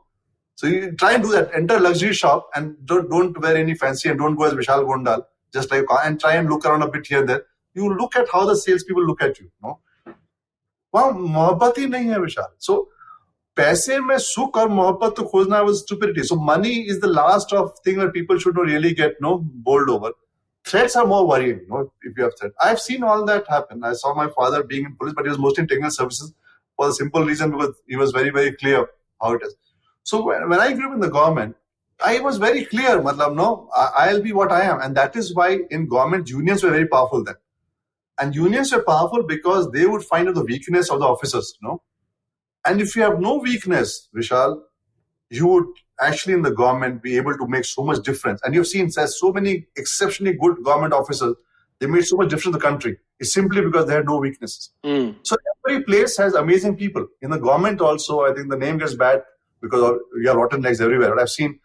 So you try and do that. Enter a luxury shop and don't wear any fancy and don't go as VishalGondal. Just like, and try and look around a bit here and there. You look at how the salespeople look at you. Wow, mohabbat hi nahi hai, Vishal. So पैसे में सुख और मोहब्बत तो खोजना was stupidity. So money is the last of thing that people should not really get bowled over. Threats are more worrying, if you have threat. I've seen all that happen. I saw my father being in police, but he was mostly in technical services for the simple reason because he was very, very clear how it is. So when I grew up in the government, I was very clear, I'll be what I am. And that is why in government, unions were very powerful then. And unions were powerful because they would find out the weakness of the officers, And if you have no weakness, Vishal, you would actually in the government be able to make so much difference. And you've seen so many exceptionally good government officers, they made so much difference in the country. It's simply because they had no weaknesses. So every place has amazing people. In the government also, I think the name gets bad because we have rotten eggs everywhere. But I've seen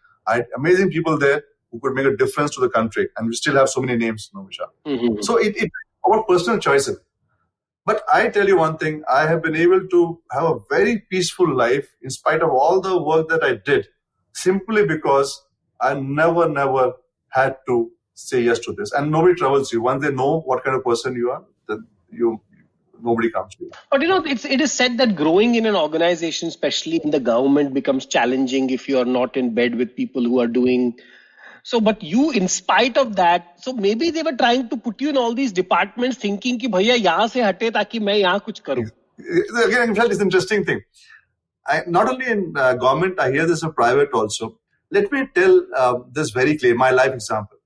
amazing people there who could make a difference to the country. And we still have so many names, Vishal. So it's about personal choices. But I tell you one thing, I have been able to have a very peaceful life in spite of all the work that I did, simply because I never had to say yes to this. And nobody troubles you. Once they know what kind of person you are, then nobody comes to you. But it is said that growing in an organization, especially in the government, becomes challenging if you are not in bed with people who are doing. So, but you, in spite of that, so maybe they were trying to put you in all these departments thinking कि भैया यहाँ से हटे ताकि मैं यहाँ कुछ करूँ. Again, it's an interesting thing. Not only in government, I hear this in private also. Let me tell this very clear, my life example.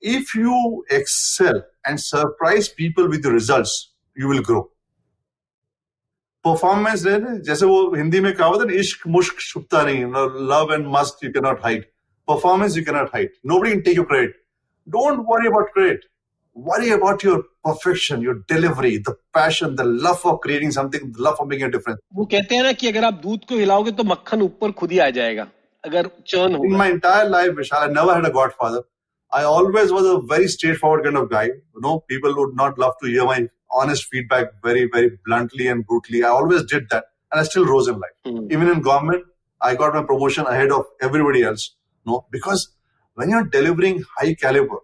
If you excel and surprise people with the results, you will grow. Performance, जैसे वो हिंदी में कहा होता है, इश्क मुश्क छुपता नहीं, love and must you cannot hide. Performance you cannot hide. Nobody can take your credit. Don't worry about credit. Worry about your perfection, your delivery, the passion, the love for creating something, the love for making a difference. वो कहते हैं ना कि अगर आप दूध को हिलाओगे तो मक्खन ऊपर खुद ही आ जाएगा अगर churn होगा. In my entire life, Vishal, I never had a godfather. I always was a very straightforward kind of guy. People would not love to hear my honest feedback very, very bluntly and brutally. I always did that, and I still rose in life. Even in government, I got my promotion ahead of everybody else. Because when you're delivering high caliber,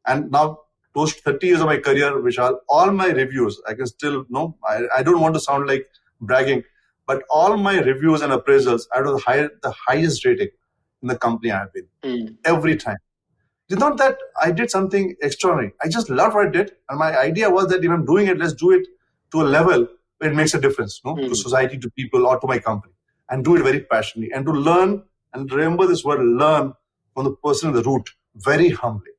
and now close to 30 years of my career, Vishal, all my reviews, I can still, I don't want to sound like bragging, but all my reviews and appraisals, I was the highest rating in the company I have been. Every time. It's not that I did something extraordinary. I just loved what I did. And my idea was that if I'm doing it, let's do it to a level where it makes a difference, to society, to people, or to my company. And do it very passionately. And to learn, and remember this word, learn from the person in the root, very humbly.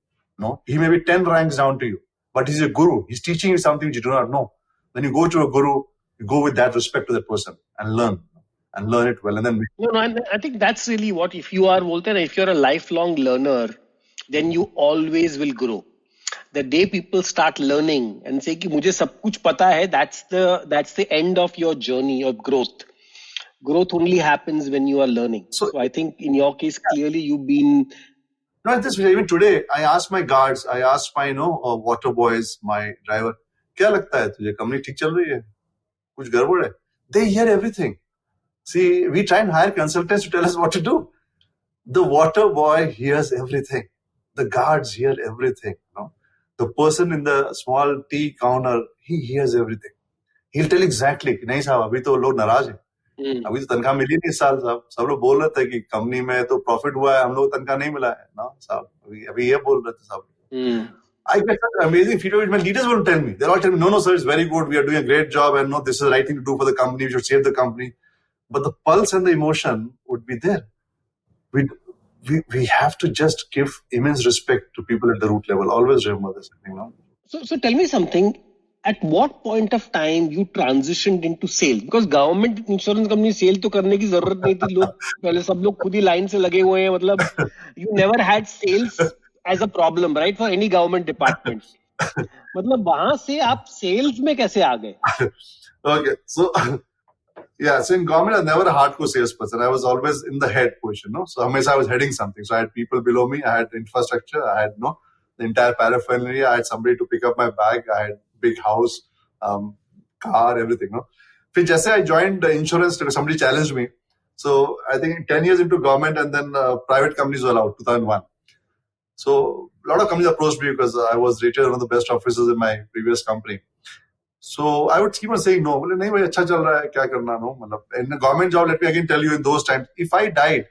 He may be 10 ranks down to you, but he's a guru. He's teaching you something which you do not know. When you go to a guru, you go with that respect to that person and learn it well. And then I think that's really what, if you're a lifelong learner, then you always will grow. The day people start learning and say कि मुझे सब कुछ पता है, that's the end of your journey of growth. Growth only happens when you are learning. So I think in your case, clearly you've been. Not this, even today, I asked my guards, I asked my water boys, my driver, क्या लगता है तुझे company ठीक चल रही है? कुछ गड़बड़ है? They hear everything. See, we try and hire consultants to tell us what to do. The water boy hears everything. The guards hear everything. The person in the small tea counter, he hears everything. He'll tell exactly, नहीं साहब अभी तो लोग नाराज हैं. अभी तो तनख्वाह मिली नहीं इस साल साहब. सब लोग बोल रहे थे कि कंपनी में तो प्रॉफिट हुआ है, हम लोग तनख्वाह नहीं मिला है ना साहब. अभी ये बोल रहे थे साहब. I get such amazing feedback which my leaders will tell me. They'll all tell me, no, sir, it's very good. We are doing a great job, and this is the right thing to do for the company. We should save the company. But the pulse and the emotion would be there. We have to just give immense respect to people at the root level. Always remember this. So tell me something. At what point of time you transitioned into sales? Because government insurance company sale तो करने की जरूरत नहीं थी. लोग पहले सब लोग खुद ही लाइन से लगे हुए हैं. मतलब you never had sales as a problem, right? For any government department. मतलब वहां से आप sales में कैसे आ गए? Okay, so in government I was never a hardcore salesperson. I was always in the head position, So I was heading something. So I had people below me. I had infrastructure. I had the entire paraphernalia. I had somebody to pick up my bag. I had big house, car, everything. Then just I joined the insurance, somebody challenged me. So I think 10 years into government, and then private companies were allowed, 2001. So a lot of companies approached me because I was rated one of the best officers in my previous company. So I would keep on saying no. बोले नहीं भाई अच्छा चल रहा है क्या करना no मतलब in a government job. Let me again tell you, in those times, if I died,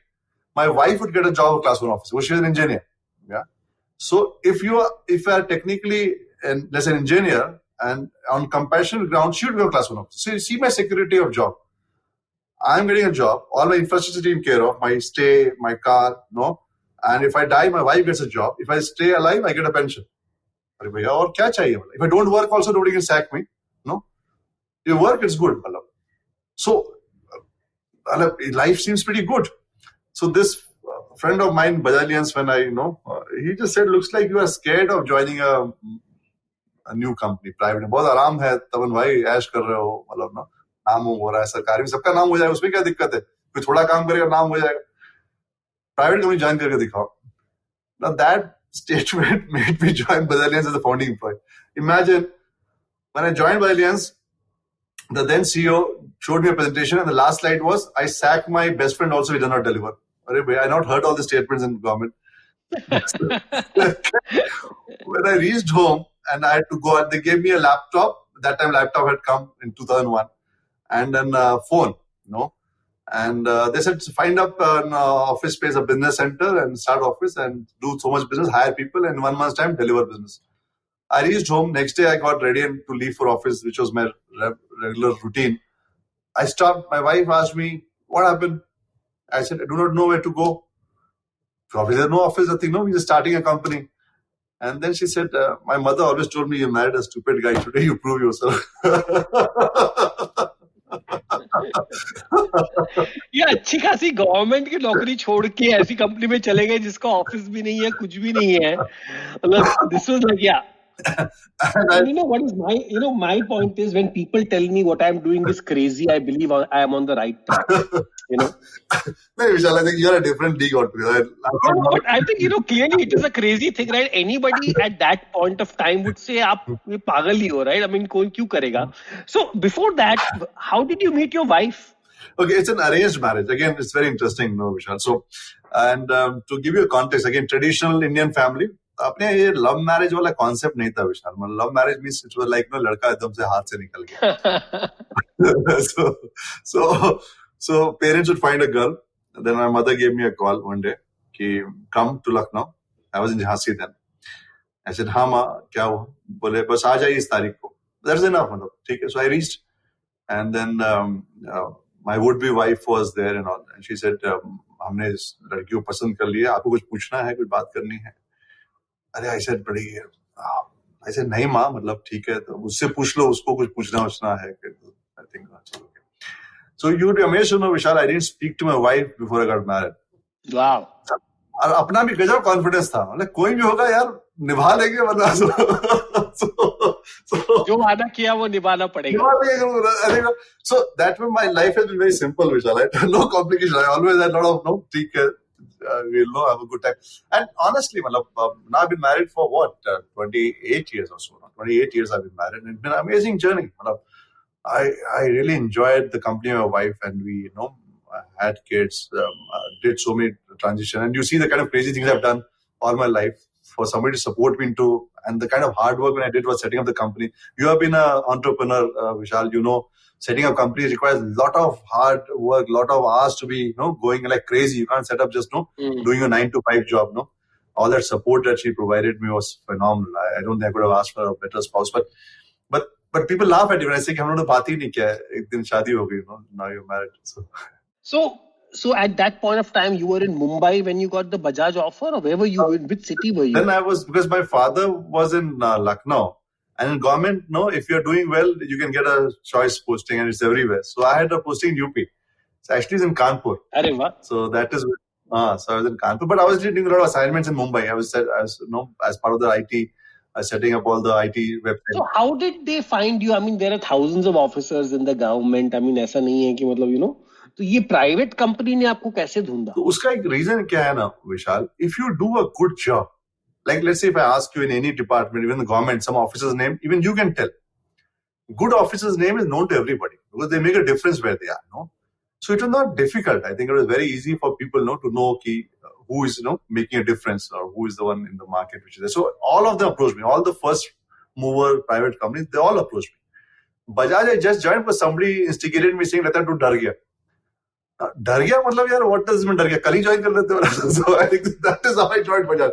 my wife would get a job as class 1 officer. She was an engineer. Yeah. So if you are technically let's say an engineer and on compassionate ground, she would be a class 1 officer. So you see my security of job. I'm getting a job. All my infrastructure taken care of. My stay, my car, no. And if I die, my wife gets a job. If I stay alive, I get a pension. अरे भैया और क्या चाहिए? If I don't work, also nobody can sack me. No, you work, it's good. So life seems pretty good. So this friend of mine, Bajaj Allianz, when he just said, looks like you are scared of joining a new company, private. बहुत आराम है तपन भाई, ऐश कर रहे हो, मतलब ना नाम हो रहा है, सरकारी में सबका नाम हो जाएगा, उसमें क्या दिक्कत है? कोई थोड़ा काम करेगा नाम हो जाएगा, प्राइवेट कंपनी ज्वाइन करके दिखाओ. Now that statement made me join Bajaj Allianz as a founding employee. Imagine when I joined Bajaj Allianz, the then CEO showed me a presentation, and the last slide was, I sacked my best friend also, he did not deliver. I not heard all the statements in government. When I reached home and I had to go, they gave me a laptop. That time laptop had come in 2001, and then a phone, and they said, find up an office space, a business center, and start office and do so much business, hire people, and in 1 month's time deliver business. I reached home. Next day I got ready and to leave for office, which was my regular routine. I stopped. My wife asked me, what happened? I said, I do not know where to go. Office, there's no office, nothing. No, we're just starting a company. And then she said, my mother always told me, you married a stupid guy. Today you prove yourself. ये अच्छी खासी government की नौकरी छोड़ के ऐसी company में चले गए जिसका ऑफिस भी नहीं है, कुछ भी नहीं है. मतलब दिस वाज लाइक या. And you know what is my point is, when people tell me what I'm doing is crazy, I believe I am on the right track. No, Vishal, I think you're a different league altogether. But I think clearly it is a crazy thing, right? Anybody at that point of time would say, "आप ये पागल ही हो," right? I mean, कोई क्यों करेगा? So before that, how did you meet your wife? Okay, it's an arranged marriage. Again, it's very interesting, Vishal. So, and to give you a context, again, traditional Indian family. अपने ये love marriage वाला concept नहीं था Vishal. Love marriage means it was like लड़का एकदम से हाथ से निकल गया. so parents would find a girl. Then my mother gave me a call one day कि come to Lucknow. I was in Jhansi then. I said हाँ माँ क्या हुआ? बोले बस आ जाइए इस तारीख को. That's enough, मतलब ठीक है. So I reached, and then my would-be wife was there and all. And she said हमने इस लड़की को पसंद कर लिया. आपको कुछ पूछना है, कुछ बात करनी है? अरे I said बड़ी I said नहीं माँ, मतलब ठीक है तो उससे पूछ लो, उसको कुछ पूछना है. I think okay. So you would be amazed to know, Vishal, I didn't speak to my wife before I got married. Wow. और अपना भी गजब कॉन्फिडेंस था, मतलब कोई भी होगा यार निभा लेंगे, मतलब जो वादा किया वो निभाना पड़ेगा. So that way my life has been very simple, Vishal. No complication. I always had a lot of ठीक है. We'll have a good time. And honestly, now I've been married for what? 28 years or so. 28 years I've been married. And it's been an amazing journey. I really enjoyed the company of my wife, and we, had kids, did so many transitions. And you see the kind of crazy things I've done all my life for somebody to support me into, and the kind of hard work when I did was setting up the company. You have been an entrepreneur, Vishal, setting up companies requires a lot of hard work, a lot of hours to be, going like crazy. You can't set up just, doing a 9-to-5 job, All that support that she provided me was phenomenal. I don't think I could have asked for a better spouse, but people laugh at you when I say, "हम लोगों ने बात ही नहीं किया, एक दिन शादी हो गई, now you're married." So at that point of time, you were in Mumbai when you got the Bajaj offer, or where were you? In which city were you? Then I was, because my father was in Lucknow, and in government, if you're doing well, you can get a choice posting, and it's everywhere. So I had a posting in UP. So actually it's in Kanpur. So that is, so I was in Kanpur, but I was doing a lot of assignments in Mumbai. I was as part of the IT, setting up all the IT websites. So how did they find you? I mean, there are thousands of officers in the government. I mean, ऐसा नहीं है कि मतलब, तो ये private company ने आपको कैसे ढूंढा? तो उसका एक रीजन क्या है ना Vishal, if you do a good job, like let's say if I ask you in any department, even the government, some officer's name, even you can tell. Good officer's name is known to everybody because they make a difference where they are. So it was not difficult. I think it was very easy for people to know who is making a difference, or who is the one in the market which is there. So all of them approached me. All the first mover private companies, they all approached me. Bajaj I just joined because somebody instigated me saying, Ratan, tu dar gaya. Dar gaya, matlab, yaar, what does it mean dar gaya? Kal hi join kar lete ho. So I think that is how I joined Bajaj.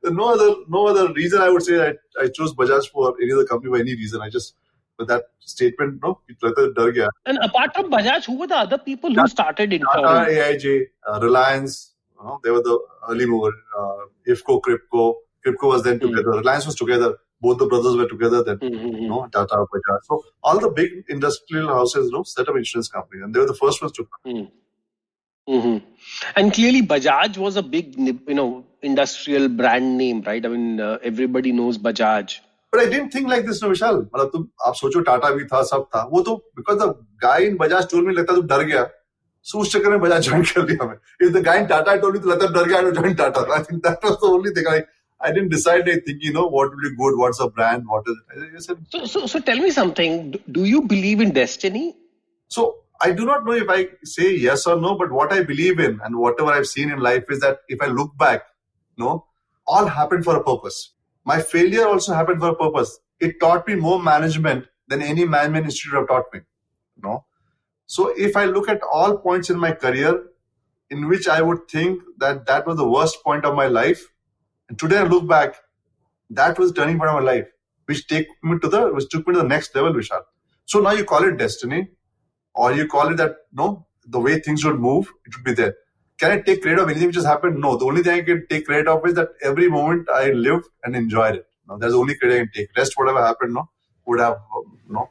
No other reason I would say I chose Bajaj for any other company for any reason. I just, with that statement, no, dar gaya. And apart from Bajaj, who were the other people who started Tata, insurance? AIJ, Reliance, they were the early mover. IFCO, Crypco was then together. Reliance was together. Both the brothers were together then. Tata, Bajaj. So all the big industrial houses, set up insurance companies, and they were the first ones to. And clearly, Bajaj was a big, industrial brand name, right? I mean, everybody knows Bajaj. But I didn't think like this, no, Vishal. मतलब तुम आप सोचो टाटा भी था, सब था. वो तो because the guy in Bajaj told me लगता तू डर गया. So उस चक्कर में Bajaj join कर लिया मैं. If the guy in Tata told me तो लगता डर गया, I join Tata. I think that was the only thing. I didn't decide. I think what will be good, what's a brand, what is it. So tell me something. Do you believe in destiny? So I do not know if I say yes or no, but what I believe in and whatever I've seen in life is that if I look back, all happened for a purpose. My failure also happened for a purpose. It taught me more management than any management institute have taught me. So if I look at all points in my career in which I would think that was the worst point of my life, and today I look back, that was the turning point of my life, which took me to the next level, Vishal. So now you call it destiny, or you call it that, the way things would move, it would be there. Can I take credit of anything which has happened? No. The only thing I can take credit of is that every moment I lived and enjoyed it. That's the only credit I can take. Rest, whatever happened, would have,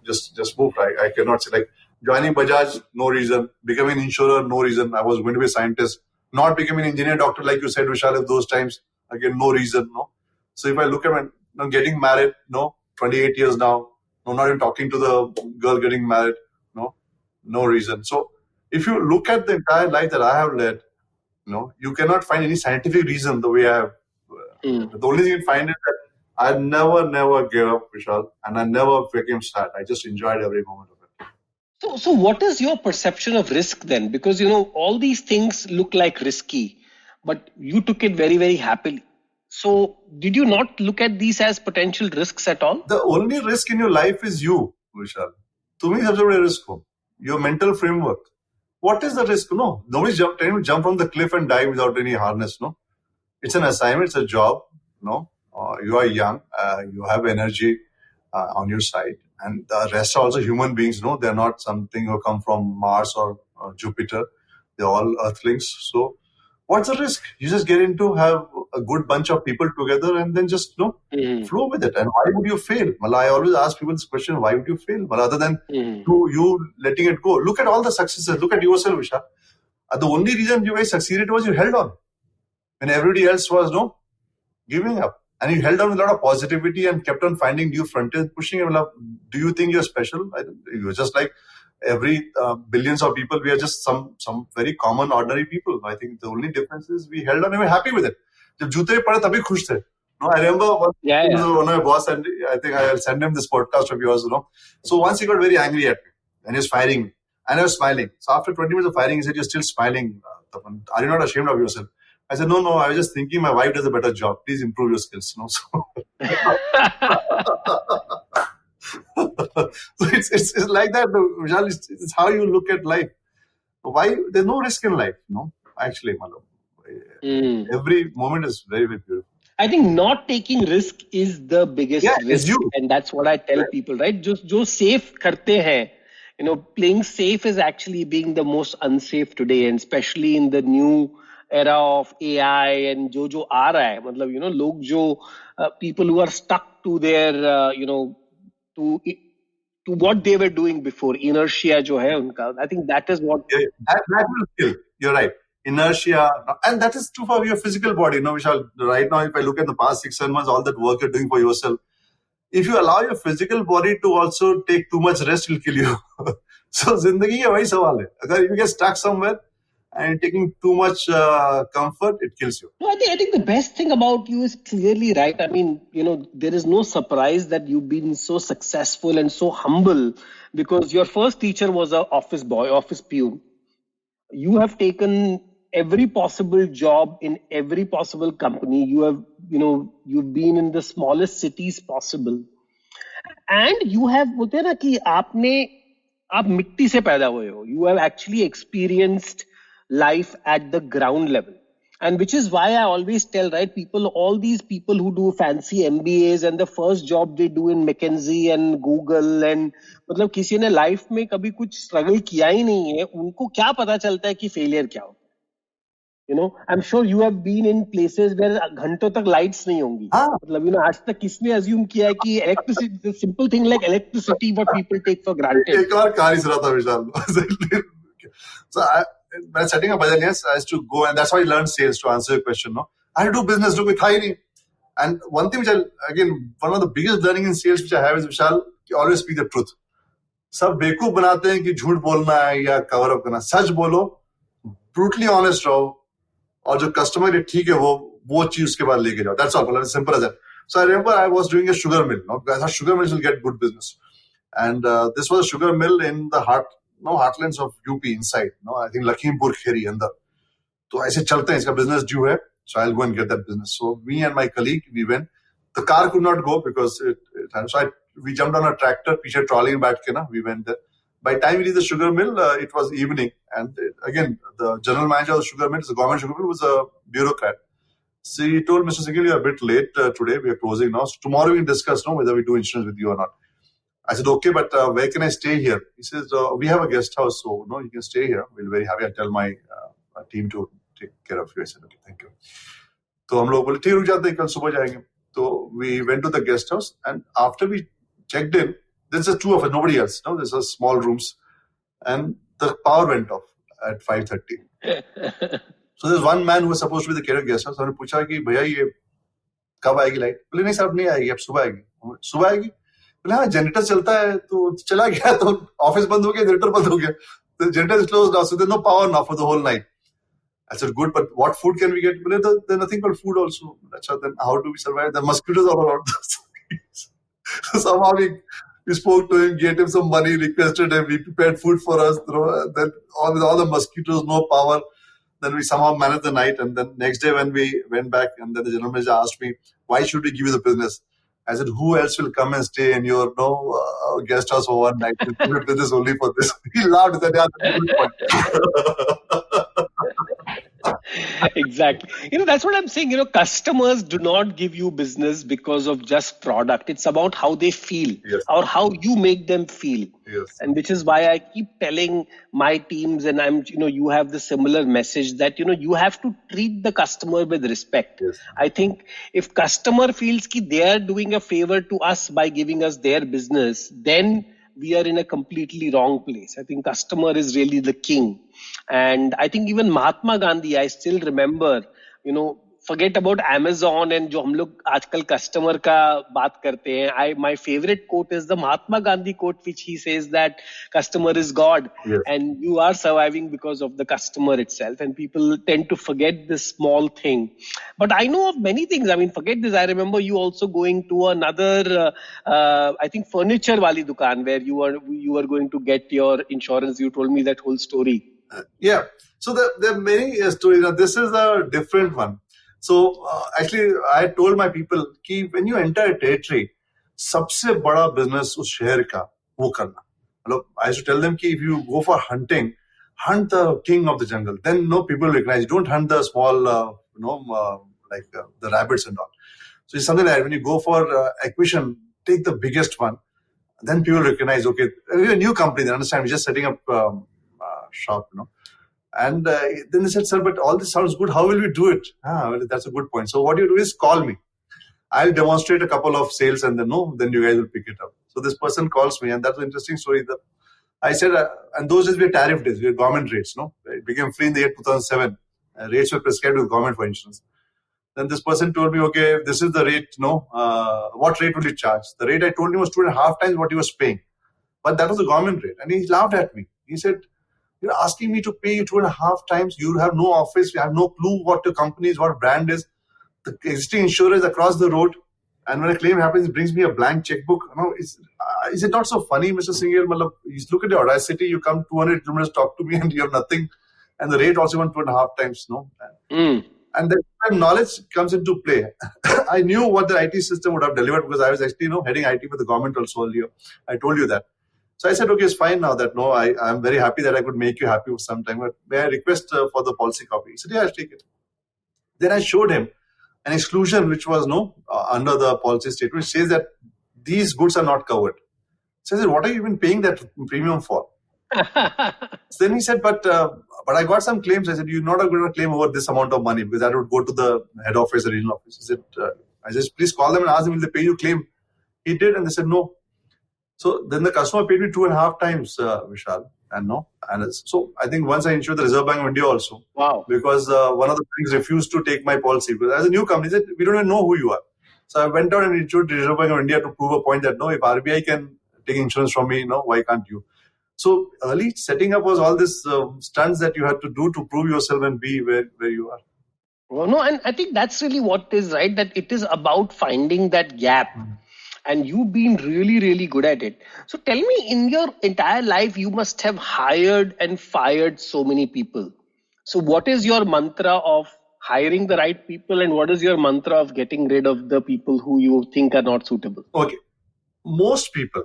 just moved. I cannot say like joining Bajaj, no reason. Becoming an insurer, no reason. I was going to be a scientist. Not becoming an engineer, doctor, like you said, Vishal, at those times, again, no reason. So if I look at getting married, 28 years now, not even talking to the girl getting married, no reason. So if you look at the entire life that I have led, you cannot find any scientific reason the way I have. The only thing you find is that I never gave up, Vishal, and I never became sad. I just enjoyed every moment of it. So what is your perception of risk then? Because, all these things look like risky, but you took it very, very happily. So did you not look at these as potential risks at all? The only risk in your life is you, Vishal. To me, that's a risk. Your mental framework. What is the risk? No, nobody's trying to jump from the cliff and die without any harness. It's an assignment, it's a job. You are young, you have energy on your side, and the rest are also human beings. They're not something who come from Mars or Jupiter. They're all Earthlings. So, what's the risk? You just get into have a good bunch of people together and then just flow with it. And why would you fail? Well, I always ask people this question: why would you fail? Well, other than you letting it go, look at all the successes. Look at yourself, Vishal. The only reason you guys succeeded was you held on when everybody else was giving up. And you held on with a lot of positivity and kept on finding new frontiers, pushing it. Do you think you're special? You're just like every billions of people. We are just some very common, ordinary people. I think the only difference is we held on and we're happy with it. जब जूते पड़े तभी खुश थे. I remember one of my boss, and I think I'll send him this podcast of yours. So once he got very angry at me and he was firing me, and I was smiling. So after 20 minutes of firing, he said, "You're still smiling, Tapan. Are you not ashamed of yourself?" I said, no, I was just thinking my wife does a better job. Please improve your skills. So it's like that, Vishal. It's how you look at life. Why? There's no risk in life, actually, every moment is very, very beautiful. I think not taking risk is the biggest risk, and that's what I tell people, right? जो safe करते हैं, playing safe is actually being the most unsafe today, and especially in the new era of AI and जो आ रहा है, मतलब लोग जो people who are stuck to their to what they were doing before, inertia जो है उनका, I think that is what that will kill. You're right. Inertia, and that is true for your physical body. Vishal, right now, if I look at the past 6-7 months, all that work you're doing for yourself, if you allow your physical body to also take too much rest, it will kill you. So, zindagi ka wahi sawal hai. If you get stuck somewhere and taking too much comfort, it kills you. No, I think the best thing about you is clearly right. I mean, there is no surprise that you've been so successful and so humble, because your first teacher was an office boy, office pew. You have taken every possible job in every possible company. You have, you've been in the smallest cities possible. And you have, बोलते हैं ना कि आप मिट्टी से पैदा हुए हो. You have actually experienced life at the ground level. And which is why I always tell, right, people, all these people who do fancy MBAs and the first job they do in McKinsey and Google and मतलब किसी ने life में कभी कुछ struggle किया ही नहीं है, उनको क्या पता चलता है कि फेलियर क्या होता है. You know, I'm sure you have been in places where घंटों तक lights नहीं होंगी. मतलब you know, आज तक किसने assume किया है कि electricity, the simple thing like electricity, what people take for granted. एक और कहानी सुना था विशाल. So when setting up Bajaj Allianz, I used to go, and that's how I learned sales. To answer your question, no, I do business, do with hiring. And one thing which one of the biggest learning in sales which I have is Vishal, always speak the truth. सब बेवकूफ बनाते हैं कि झूठ बोलना है या cover up करना. सच बोलो, ब्रूटली ऑनेस्ट रहो, और जो कस्टमर के ठीक है वो चीज उसके बाद लेके जाओ. That's all. Simple as that. So I remember I was doing a sugar mill. No, because I thought sugar mills will get good business, and this was a sugar mill in the heartlands of UP inside. No, I think Lakhimpur Kheri andar. So I said, "Chalte hain, iska business due hai, so I'll go and get that business." So me and my colleague, we went. The car could not go because we jumped on a tractor, piche trolley mein baith ke na, we went there. By the time we reached the sugar mill, it was evening. And again, the general manager of the sugar mill, the government sugar mill, was a bureaucrat. So he told Mr. Singhel, "You are a bit late today. We are closing now. So tomorrow we can discuss whether we do insurance with you or not." I said, "Okay, but where can I stay here?" He says, "We have a guest house, so no, you can stay here. We'll be very happy. I'll tell my team to take care of you." I said, "Okay, thank you." So हम लोग बोले, "ठीक, रुक जाते हैं, कल सुबह जाएंगे." So we went to the guest house, and after we checked in, there's just two of us, nobody else. No, there's a small rooms, and the power went off at 5:30. So there's one man who was supposed to be the care of guest house. हमने पूछा कि भैया ये कब आएगी light? बोले नहीं साहब, नहीं आएगी, अब सुबह आएगी. सुबह आएगी? बोले हाँ, जनरेटर चलता है तो चला गया, तो ऑफिस बंद हो गया, जनरेटर बंद हो गया. The generator is closed now, so there's no power now for the whole night. I said, "Good, but what food can we get?" Well, there's nothing called food also. Then how do we survive? The mosquitoes all around us. So somehow we spoke to him, gave him some money, requested him, he prepared food for us. Then all the mosquitoes, no power. Then we somehow managed the night. And then next day when we went back, and then the general manager asked me, "Why should we give you the business?" I said, "Who else will come and stay in your guest house for one night? We'll do business only for this." He laughed and said, "Yeah, that's a good point." Exactly. That's what I'm saying. Customers do not give you business because of just product. It's about how they feel, yes, or how you make them feel. Yes. And which is why I keep telling my teams, and you have the similar message that, you have to treat the customer with respect. Yes. I think if customer feels that they are doing a favor to us by giving us their business, then we are in a completely wrong place. I think customer is really the king. And I think even Mahatma Gandhi, I still remember, forget about Amazon and जो हम लोग आजकल customer का बात करते हैं. My favorite quote is the Mahatma Gandhi quote, which he says that customer is God. Yes. And you are surviving because of the customer itself. And people tend to forget this small thing. But I know of many things. I mean, forget this. I remember you also going to another, I think furniture wali dukan where you were going to get your insurance. You told me that whole story. Yeah. So there are many stories. Now, this is a different one. So actually, I told my people कि when you enter a territory, सबसे बड़ा business उस शहर का वो करना. I used to tell them कि if you go for hunting, hunt the king of the jungle. Then people recognize. Don't hunt the small, the rabbits and all. So it's something like when you go for acquisition, take the biggest one. Then people recognize. Okay, we're a new company. They understand. We're just setting up shop. And then they said, "Sir, but all this sounds good. How will we do it?" Well, that's a good point. So what you do is call me. I'll demonstrate a couple of sales, and then you guys will pick it up. So this person calls me, and that's an interesting story. I said, and those days we were tariff days, we were government rates. It became free in the year 2007. Rates were prescribed with government for insurance. Then this person told me, "Okay, this is the rate. What rate will you charge?" The rate I told him was 2.5 times what he was paying, but that was the government rate, and he laughed at me. He said, "You're asking me to pay you 2.5 times. You have no office. You have no clue what the company is, what brand is. The existing insurer is across the road. And when a claim happens, it brings me a blank checkbook." Is it not so funny, Mr. Singhel? You look at the audacity. You come 200 kilometers, talk to me, and you have nothing. And the rate also went 2.5 times. And then when knowledge comes into play, I knew what the IT system would have delivered because I was actually heading IT for the government also earlier. I told you that. So I said, okay, it's fine now that I'm very happy that I could make you happy for some time. But may I request for the policy copy? He said, yeah, I'll take it. Then I showed him an exclusion which was under the policy statement, which says that these goods are not covered. So I said, what are you even paying that premium for? So then he said, but I got some claims. I said, you're not going to claim over this amount of money because that would go to the head office, the regional office. He said, I said, please call them and ask them, will they pay you claim? He did, and they said no. So then the customer paid me 2.5 times, Vishal, and no. And so I think once I insured the Reserve Bank of India also. Wow. Because one of the banks refused to take my policy. Because as a new company, they said, we don't even know who you are. So I went out and insured the Reserve Bank of India to prove a point that no, if RBI can take insurance from me, why can't you? So early setting up was all this stunts that you had to do to prove yourself and be where you are. Well, no, and I think that's really what is right, that it is about finding that gap. And you've been really, really good at it. So tell me, in your entire life, you must have hired and fired so many people. So what is your mantra of hiring the right people, and what is your mantra of getting rid of the people who you think are not suitable? Okay. Most people,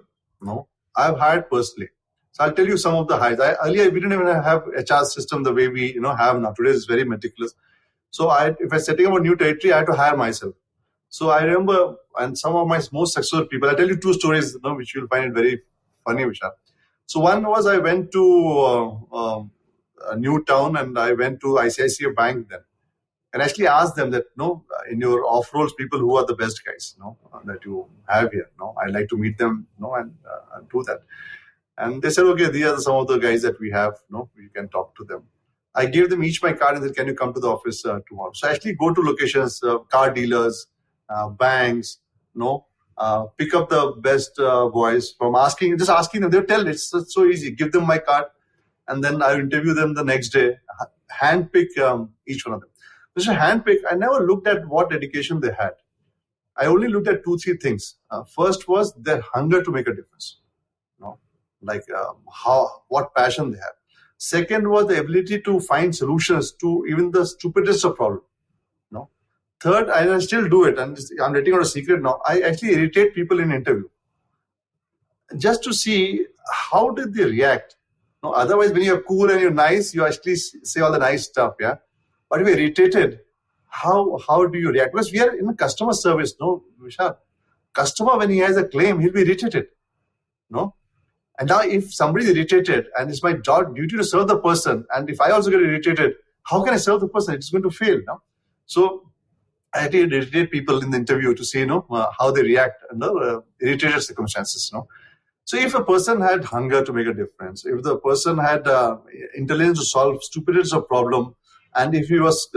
I've hired personally. So I'll tell you some of the hires. Earlier, we didn't even have HR system the way we have now. Today is very meticulous. So if I'm setting up a new territory, I had to hire myself. So I remember, and some of my most successful people, I'll tell you 2 stories, which you'll find it very funny, Vishal. So one was I went to a new town and I went to ICICI Bank then. And actually asked them that, in your off-rolls people, who are the best guys, that you have here. I'd like to meet them, and do that. And they said, okay, these are some of the guys that we have, you can talk to them. I gave them each my card and said, can you come to the office tomorrow? So I actually go to locations, car dealers, banks, pick up the best boys from asking them. They'll tell, it's so easy. Give them my card and then I interview them the next day, handpick each one of them. Just a handpick, I never looked at what dedication they had. I only looked at 2-3 things. First was their hunger to make a difference. What passion they have. Second was the ability to find solutions to even the stupidest of problems. Third, I still do it, and I'm letting out a secret now. I actually irritate people in interview just to see how did they react. Otherwise, when you're cool and you're nice, you actually say all the nice stuff, yeah. But if you're irritated, how do you react? Because we are in a customer service, Vishal. Customer, when he has a claim, he'll be irritated, And now if somebody is irritated and it's my duty to serve the person, and if I also get irritated, how can I serve the person? It's going to fail, So I had to irritate people in the interview to see, how they react under irritated circumstances, So if a person had hunger to make a difference, if the person had intelligence to solve stupidest of problem, and if he was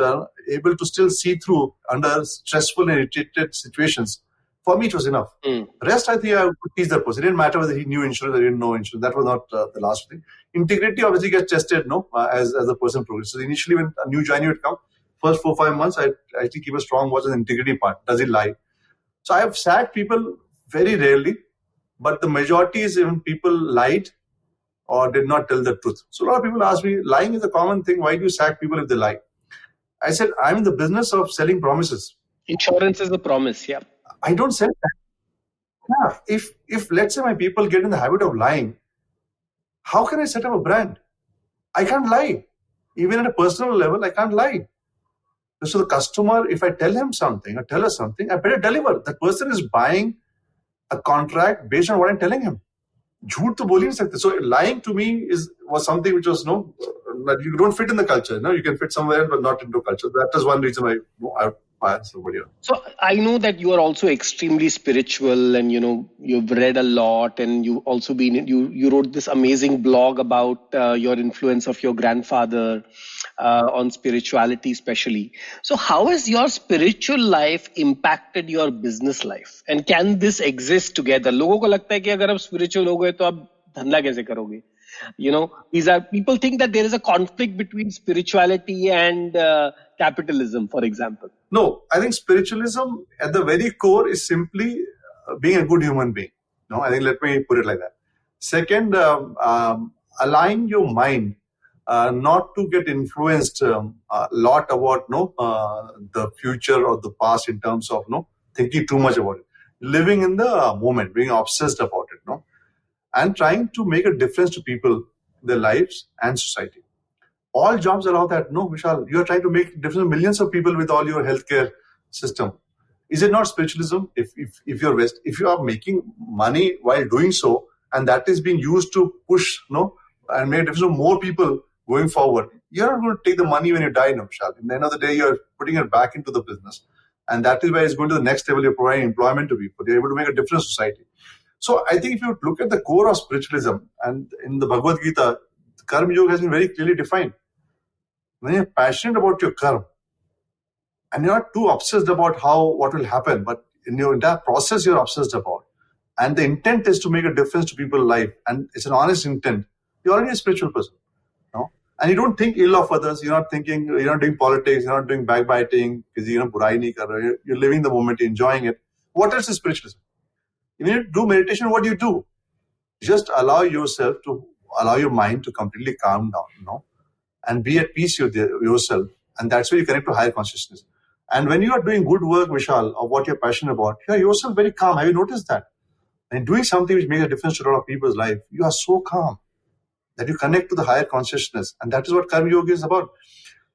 able to still see through under stressful and irritated situations, for me, it was enough. Rest, I think I would teach that person. It didn't matter whether he knew insurance or he didn't know insurance. That was not the last thing. Integrity obviously gets tested, as the person progresses. Initially, when a new joinee would come, first 4-5 months, I actually keep a strong watch on the integrity part. Does he lie? So I have sacked people very rarely, but the majority is when people lied or did not tell the truth. So a lot of people ask me, lying is a common thing. Why do you sack people if they lie? I said, I'm in the business of selling promises. Insurance is a promise, yeah. I don't sell that. Yeah. If let's say my people get in the habit of lying, how can I set up a brand? I can't lie. Even at a personal level, I can't lie. So the customer, if I tell him something or tell her something, I better deliver. That person is buying a contract based on what I'm telling him. झूठ तो बोल ही नहीं सकते. So lying to me was something which was that you don't fit in the culture. You can fit somewhere but not into culture. That is one reason why I hired somebody else. So I know that you are also extremely spiritual, and you've read a lot, and you also you wrote this amazing blog about your influence of your grandfather on spirituality especially. So how has your spiritual life impacted your business life, and can this exist together? लोगों को लगता है कि अगर आप spiritual हो गए तो आप धंधा कैसे करोगे? People think that there is a conflict between spirituality and capitalism, for example. No, I think spiritualism at the very core is simply being a good human being. I think let me put it like that. Second, align your mind not to get influenced a lot about the future or the past in terms of thinking too much about it. Living in the moment, being obsessed about it, and trying to make a difference to people, their lives and society. All jobs allow that. No, Vishal, you are trying to make a difference to millions of people with all your healthcare system. Is it not spiritualism? If you're West, if you are making money while doing so, and that is being used to push, and make a difference to more people going forward, you're not going to take the money when you die, no, Vishal. In the end of the day, you're putting it back into the business. And that is why it's going to the next level. You're providing employment to people. You're able to make a difference in society. So I think if you look at the core of spiritualism, and in the Bhagavad Gita, Karma Yoga has been very clearly defined. When you're passionate about your karma, and you're not too obsessed about what will happen, but in your entire process you're obsessed about, and the intent is to make a difference to people's life, and it's an honest intent, you're already a spiritual person. And you don't think ill of others. You're not doing politics, you're not doing backbiting, because burai nahi kar rahe. You're living the moment, enjoying it. What else is spiritualism? You need to do meditation. What do you do? Just allow your mind to completely calm down, and be at peace with yourself. And that's where you connect to higher consciousness. And when you are doing good work, Vishal, or what you're passionate about, you are yourself very calm. Have you noticed that? And doing something which makes a difference to a lot of people's life, you are so calm that you connect to the higher consciousness. And that is what Karma Yoga is about.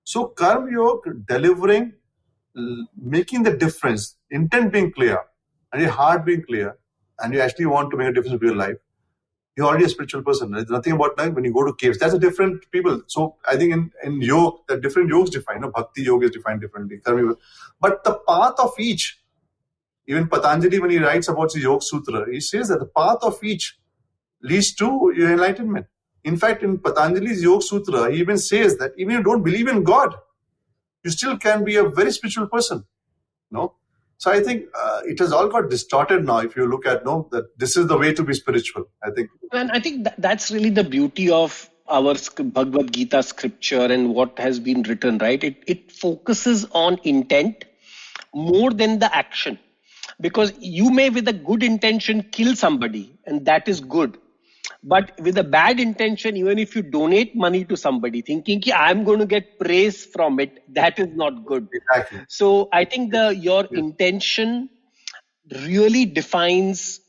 So Karma Yoga, delivering, making the difference, intent being clear, and your heart being clear, and you actually want to make a difference in your life, you're already a spiritual person. There's nothing about that when you go to caves. That's a different people. So I think in yoga, there are different yogas defined. Bhakti yoga is defined differently. Karma yoga. But the path of each, even Patanjali, when he writes about the Yoga Sutra, he says that the path of each leads to your enlightenment. In fact, in Patanjali's Yoga Sutra, he even says that even if you don't believe in God, you still can be a very spiritual person. So I think it has all got distorted now. If you look at that this is the way to be spiritual, I think. And I think that's really the beauty of our Bhagavad Gita scripture and what has been written, right? It focuses on intent more than the action. Because you may, with a good intention, kill somebody, and that is good. But with a bad intention, even if you donate money to somebody thinking I'm going to get praise from it, that is not good. Exactly. So I think your intention really defines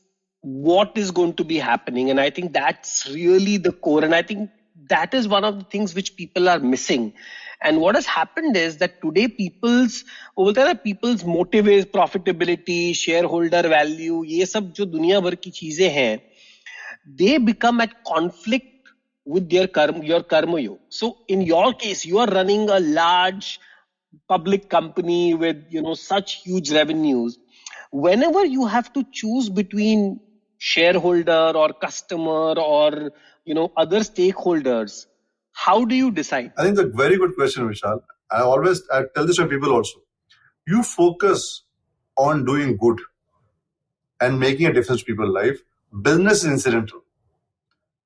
what is going to be happening. And I think that's really the core. And I think that is one of the things which people are missing. And what has happened is that today people's motive is profitability, shareholder value, ये सब जो दुनिया भर की चीजें हैं, they become at conflict with your karma yoga. So in your case, you are running a large public company with such huge revenues. Whenever you have to choose between shareholder or customer or other stakeholders, how do you decide? I think it's a very good question, Vishal. I tell this to people also. You focus on doing good and making a difference to people's life. Business is incidental.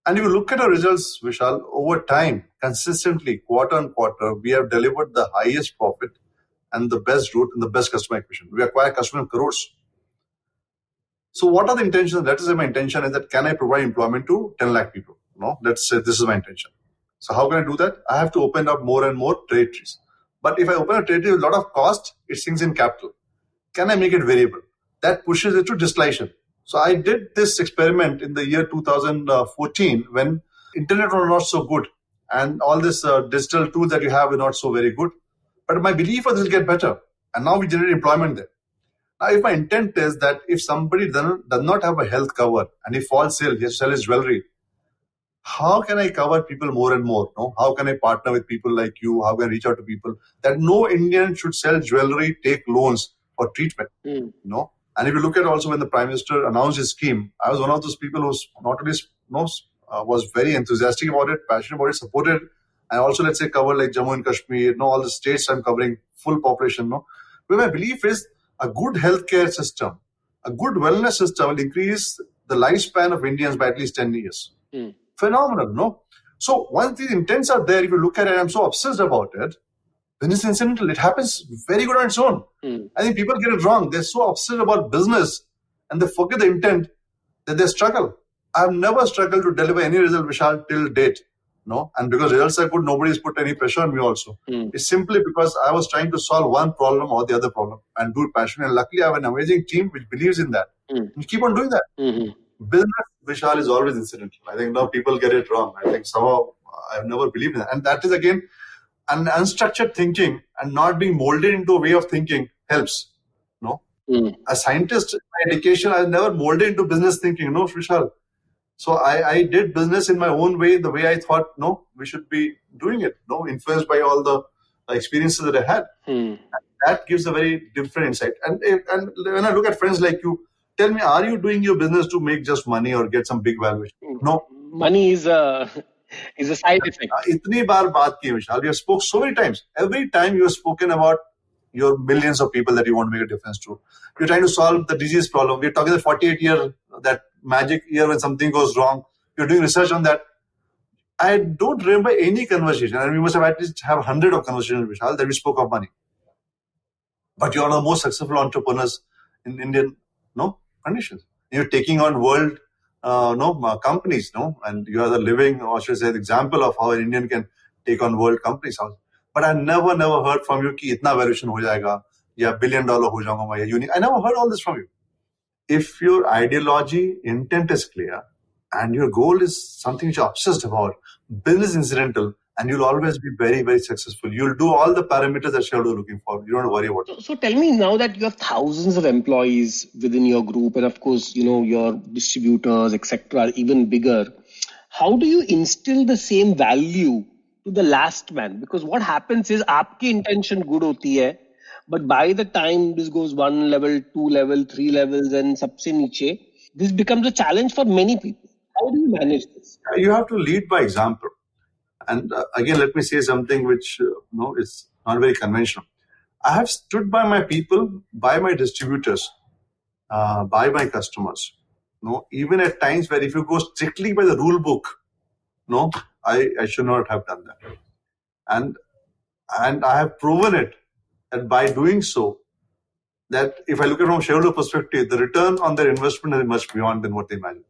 And if you look at our results, Vishal, over time, consistently, quarter on quarter, we have delivered the highest profit and the best growth and the best customer acquisition. We acquire customers in crores. So what are the intentions? Let us say my intention is that can I provide employment to 10 lakh people? Let's say this is my intention. So how can I do that? I have to open up more and more territories. But if I open a territory with a lot of cost, it sinks in capital. Can I make it variable? That pushes it to distillation. So I did this experiment in the year 2014 when internet was not so good and all this digital tools that you have are not so very good. But my belief was this will get better. And now we generate employment there. Now, if my intent is that if somebody does not have a health cover and he falls ill, he has to sell his jewelry, how can I cover people more and more? How can I partner with people like you? How can I reach out to people? That no Indian should sell jewelry, take loans for treatment. And if you look at also when the Prime Minister announced his scheme, I was one of those people who not only was very enthusiastic about it, passionate about it, supported, and also let's say cover like Jammu and Kashmir, all the states I'm covering, full population. Where my belief is a good healthcare system, a good wellness system will increase the lifespan of Indians by at least 10 years. Phenomenal, So once these intents are there, if you look at it, I'm so obsessed about it, then it's incidental. It happens very good on its own. I think people get it wrong. They're so obsessed about business and they forget the intent that they struggle. I've never struggled to deliver any result, Vishal, till date. No, and because results are good, nobody's put any pressure on me also. It's simply because I was trying to solve one problem or the other problem and do it passionately. And luckily, I have an amazing team which believes in that. And keep on doing that. Business, Vishal, is always incidental. I think now people get it wrong. I think somehow I've never believed in that. And that is again, an unstructured thinking and not being molded into a way of thinking helps. No, a scientist by education, I never molded into business thinking. No, Vishal. So I did business in my own way, the way I thought, no, we should be doing it, no, influenced by all the experiences that I had. And that gives a very different insight. And when I look at friends like you, tell me, are you doing your business to make just money or get some big valuation? No. Money is a side effect. Itni baar baat ki, Vishal. You have spoke so many times. Every time you have spoken about your millions of people that you want to make a difference to. You're trying to solve the disease problem. We're talking the 48-year, that magic year when something goes wrong. You're doing research on that. I don't remember any conversation, and we must have at least have 100 of conversations, Vishal, that we spoke of money. But you're one of the most successful entrepreneurs in Indian conditions. You're taking on world companies, and you are the living, or should I say, the example of how an Indian can take on world companies. But I never heard from you कि इतना valuation हो जाएगा या $1 billion हो जाऊंगा मैं या unique. I never heard all this from you. If your ideology intent is clear and your goal is something which you're obsessed about, business incidental, and you'll always be very, very successful. You'll do all the parameters that shareholders are looking for. You don't have to worry about it. So tell me, now that you have thousands of employees within your group, and of course, your distributors, etc., are even bigger, how do you instill the same value to the last man? Because what happens is, आपकी intention good होती है, but by the time this goes 1 level, 2 level, 3 levels, and सबसे नीचे, this becomes a challenge for many people. How do you manage this? You have to lead by example. And again, let me say something which is not very conventional. I have stood by my people, by my distributors, by my customers. Even at times where if you go strictly by the rule book, I should not have done that. And I have proven it that by doing so, that if I look at it from a shareholder perspective, the return on their investment is much beyond than what they imagine.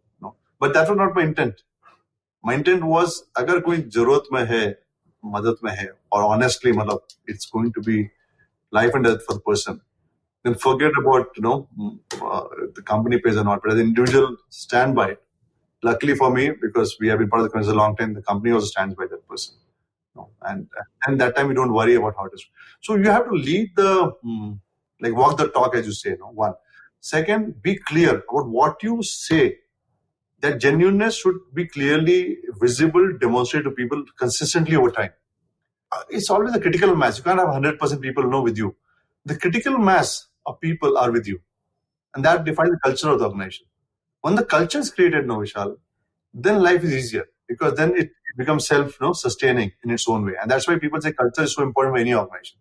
But that was not my intent. My intent was, agar koi zarurat mein hai, madad mein hai, or honestly, it's going to be life and death for the person, then forget about, the company pays or not. But as an individual, stand by it. Luckily for me, because we have been part of the company for a long time, the company also stands by that person. And that time, you don't worry about how it is. So you have to lead walk the talk, as you say, one. Second, be clear about what you say. That genuineness should be clearly visible, demonstrated to people consistently over time. It's always a critical mass. You can't have 100% people with you. The critical mass of people are with you. And that defines the culture of the organization. When the culture is created, Vishal, then life is easier because then it becomes self-sustaining in its own way. And that's why people say culture is so important for any organization.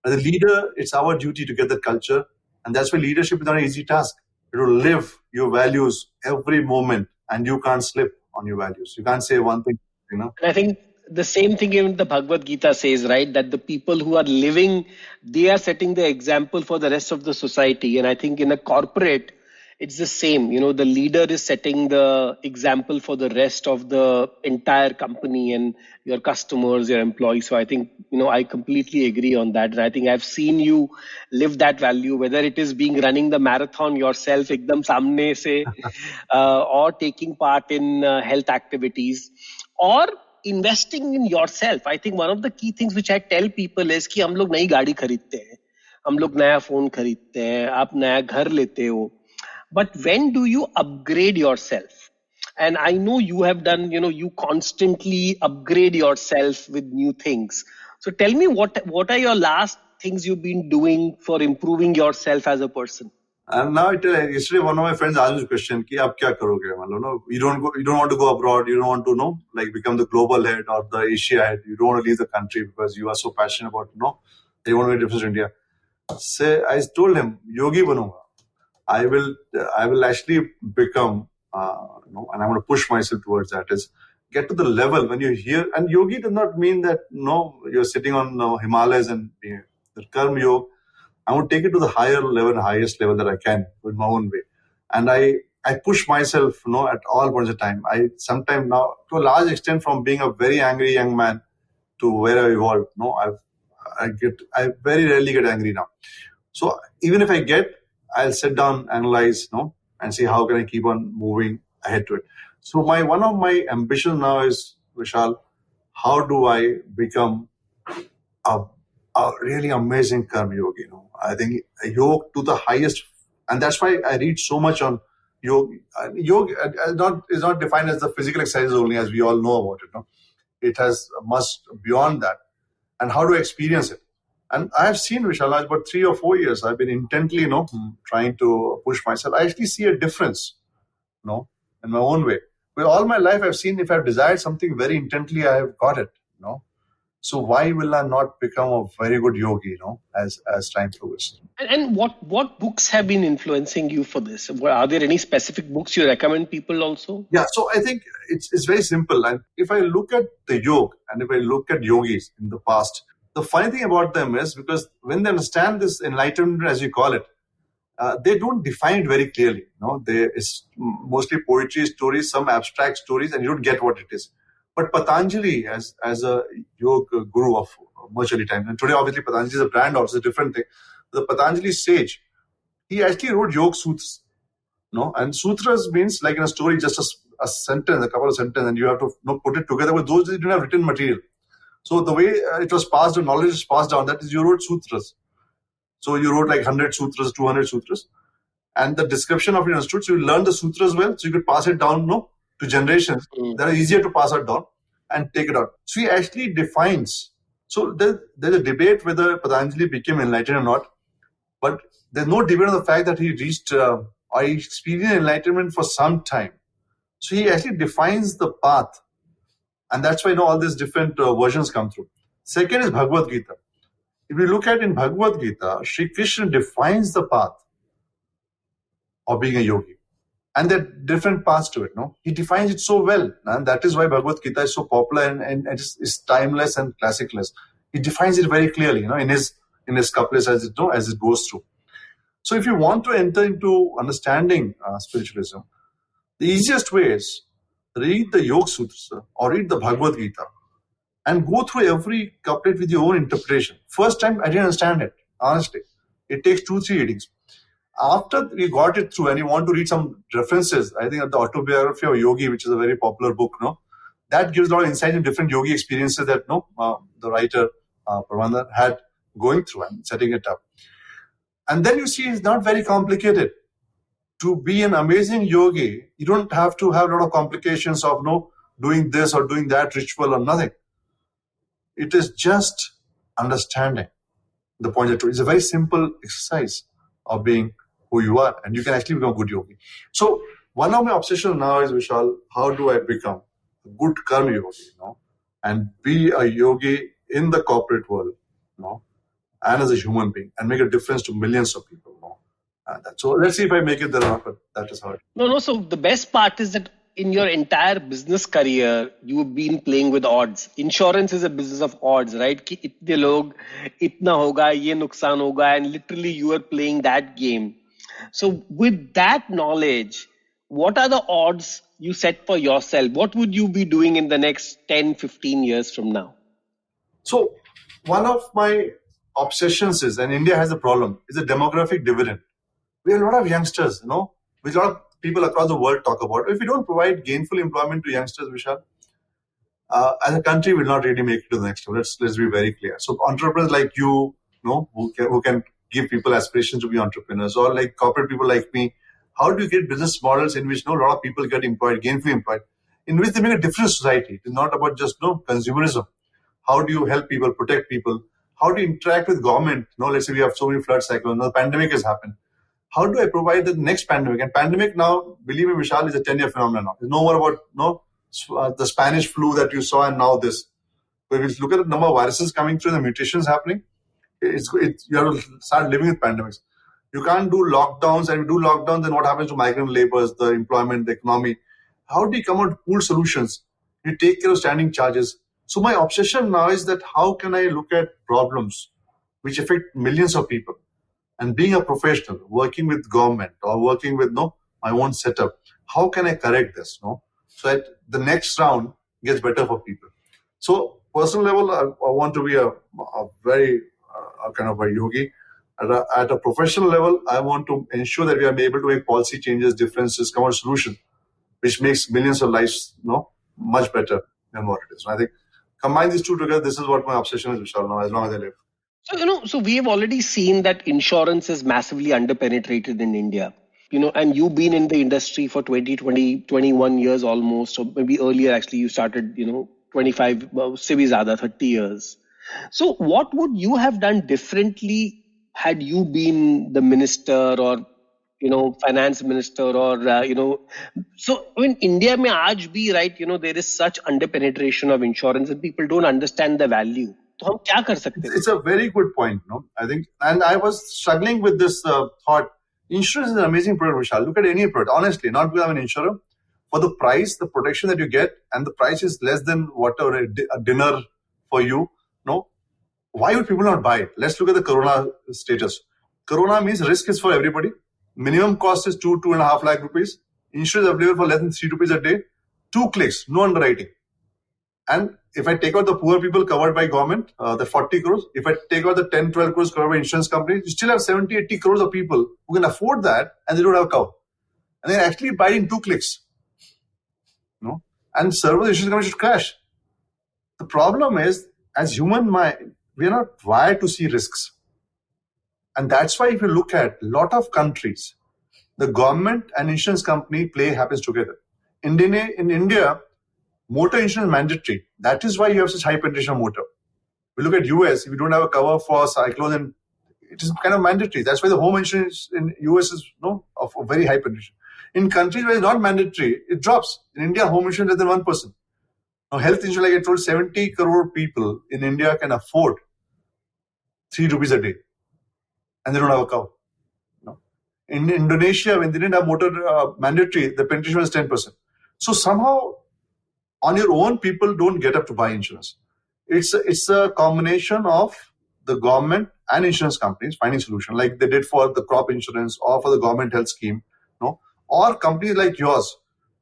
As a leader, it's our duty to get that culture. And that's why leadership is not an easy task. You have to live your values every moment. And you can't slip on your values. You can't say one thing, And I think the same thing even the Bhagavad Gita says, right? That the people who are living, they are setting the example for the rest of the society. And I think in a corporate, it's the same. The leader is setting the example for the rest of the entire company and your customers, your employees. So I think, I completely agree on that. And I think I've seen you live that value, whether it is running the marathon yourself, ekdam samne se, or taking part in health activities, or investing in yourself. I think one of the key things which I tell people is कि हम लोग नई गाड़ी खरीदते हैं, हम लोग नया फोन खरीदते हैं, आप नया घर लेते हो. But when do you upgrade yourself? And I know you have done, you constantly upgrade yourself with new things. So tell me, what are your last things you've been doing for improving yourself as a person? And now, yesterday, one of my friends asked me this question: "Ki aap kya karoge?" You don't want to go abroad. You don't want to become the global head or the Asia head. You don't want to leave the country because you are so passionate about that you want to make a difference in India. So I told him, yogi banunga. I will actually become, and I'm going to push myself towards that, is get to the level when you hear, and yogi does not mean that, you're sitting on Himalayas and the karma yoga. I want to take it to the higher level, highest level that I can with my own way. And I I push myself, at all points of time. I sometimes now, to a large extent, from being a very angry young man to where I evolved, I very rarely get angry now. So even if I I'll sit down, analyze, and see how can I keep on moving ahead to it. So one of my ambitions now is, Vishal, how do I become a really amazing karma yogi? I think a yoga to the highest, and that's why I read so much on yoga. Yoga is not defined as the physical exercises only, as we all know about it. It has much beyond that. And how do I experience it? And I have seen, Vishal, about 3 or 4 years, I've been intently, trying to push myself. I actually see a difference, in my own way. With all my life, I've seen if I've desired something very intently, I have got it, So why will I not become a very good yogi, as time progresses? And what books have been influencing you for this? Are there any specific books you recommend people also? Yeah, so I think it's very simple. And if I look at the yoga and if I look at yogis in the past, the funny thing about them is because when they understand this enlightenment, as you call it, they don't define it very clearly. It's mostly poetry, stories, some abstract stories, and you don't get what it is. But Patanjali, as a yoga guru of much early time, and today obviously Patanjali is a brand, also a different thing. The Patanjali sage, he actually wrote Yoga Sutras. And sutras means like in a story, just a sentence, a couple of sentences, and you have to put it together with those that didn't have written material. So the way it was passed down, knowledge is passed down, that is you wrote sutras. So you wrote like 100 sutras, 200 sutras. And the description of it understood, so you learn the sutras well, so you could pass it down to generations that are easier to pass it down and take it out. So he actually defines. So there's a debate whether Patanjali became enlightened or not, but there's no debate on the fact that he reached or he experienced enlightenment for some time. So he actually defines the path. And that's why all these different versions come through. Second is Bhagavad Gita. If you look at in Bhagavad Gita, Sri Krishna defines the path of being a yogi. And there are different paths to it. He defines it so well. And that is why Bhagavad Gita is so popular and it's timeless and classicless. He defines it very clearly, in his couplets as it goes through. So if you want to enter into understanding spiritualism, the easiest way is read the Yoga Sutras or read the Bhagavad Gita and go through every couplet with your own interpretation. First time, I didn't understand it, honestly. It takes 2-3 readings. After we got it through and you want to read some references, I think the autobiography of Yogi, which is a very popular book, that gives a lot of insight in different yogi experiences that the writer Pravananda had going through and setting it up. And then you see it's not very complicated. To be an amazing yogi, you don't have to have a lot of complications of doing this or doing that ritual or nothing. It is just understanding the point of truth. It's a very simple exercise of being who you are, and you can actually become a good yogi. So one of my obsessions now is, Vishal, how do I become a good karma yogi, and be a yogi in the corporate world, and as a human being, and make a difference to millions of people. So let's see if I make it there or not, but that is hard. No. So the best part is that in your entire business career, you've been playing with odds. Insurance is a business of odds, right? Ki itne log, itna hoga, ye nuksan hoga, and literally you are playing that game. So with that knowledge, what are the odds you set for yourself? What would you be doing in the next 10, 15 years from now? So one of my obsessions is, and India has a problem, is the demographic dividend. We have a lot of youngsters, which a lot of people across the world talk about. If we don't provide gainful employment to youngsters, Vishal, as a country, will not really make it to the next level. Let's be very clear. So entrepreneurs like you, who can give people aspirations to be entrepreneurs, or like corporate people like me, how do you get business models in which a lot of people get employed, gainfully employed, in which they make a different society? It's not about just consumerism. How do you help people, protect people? How do you interact with government? Let's say we have so many flood cyclones. The pandemic has happened. How do I provide the next pandemic? And pandemic now, believe me, Vishal, is a 10-year phenomenon now. It's no more about the Spanish flu that you saw and now this. But if you look at the number of viruses coming through and the mutations happening, you have to start living with pandemics. You can't do lockdowns, and if you do lockdowns, then what happens to migrant laborers, the employment, the economy? How do you come out with pooled solutions? You take care of standing charges. So my obsession now is that how can I look at problems which affect millions of people? And being a professional, working with government or working with my own setup. How can I correct this? So that the next round gets better for people. So personal level, I want to be a very kind of a yogi. At a professional level, I want to ensure that we are able to make policy changes, differences, come out with a solution, which makes millions of lives much better than what it is. And I think combine these two together, this is what my obsession is, Vishal, now, as long as I live. So we have already seen that insurance is massively underpenetrated in India. And you've been in the industry for 21 years almost, or maybe earlier actually you started, 25, se bhi zyada, 30 years. So what would you have done differently had you been the minister or, finance minister or, so in India mein aaj bhi, right, there is such underpenetration of insurance and people don't understand the value. तो हम क्या कर सकते हैं? It's a very good point, I think, and I was struggling with this thought. Insurance is an amazing product, Vishal. Look at any product, honestly, not because I'm an insurer. For the price, the protection that you get, and the price is less than whatever a dinner for you, why would people not buy it? Let's look at the Corona status. Corona means risk is for everybody. Minimum cost is 2.5 lakh rupees. Insurance available for less than 3 rupees a day. 2 clicks, no underwriting. And if I take out the poor people covered by government, the 40 crores, if I take out the 10, 12 crores covered by insurance companies, you still have 70, 80 crores of people who can afford that and they don't have a cover. And they actually buy in 2 clicks. And server insurance company should crash. The problem is, as human mind, we are not wired to see risks. And that's why if you look at a lot of countries, the government and insurance company happens together. In India, motor insurance is mandatory. That is why you have such high penetration of motor. We look at US, if you don't have a cover for cyclone, then it is kind of mandatory. That's why the home insurance in US is of a very high penetration. In countries where it's not mandatory, it drops. In India, home insurance less than 1%. Now, health insurance, like I told, 70 crore people in India can afford 3 rupees a day. And they don't have a cover. In Indonesia, when they didn't have motor mandatory, the penetration was 10%. So somehow, on your own, people don't get up to buy insurance. It's a combination of the government and insurance companies finding solution, like they did for the crop insurance or for the government health scheme, or companies like yours,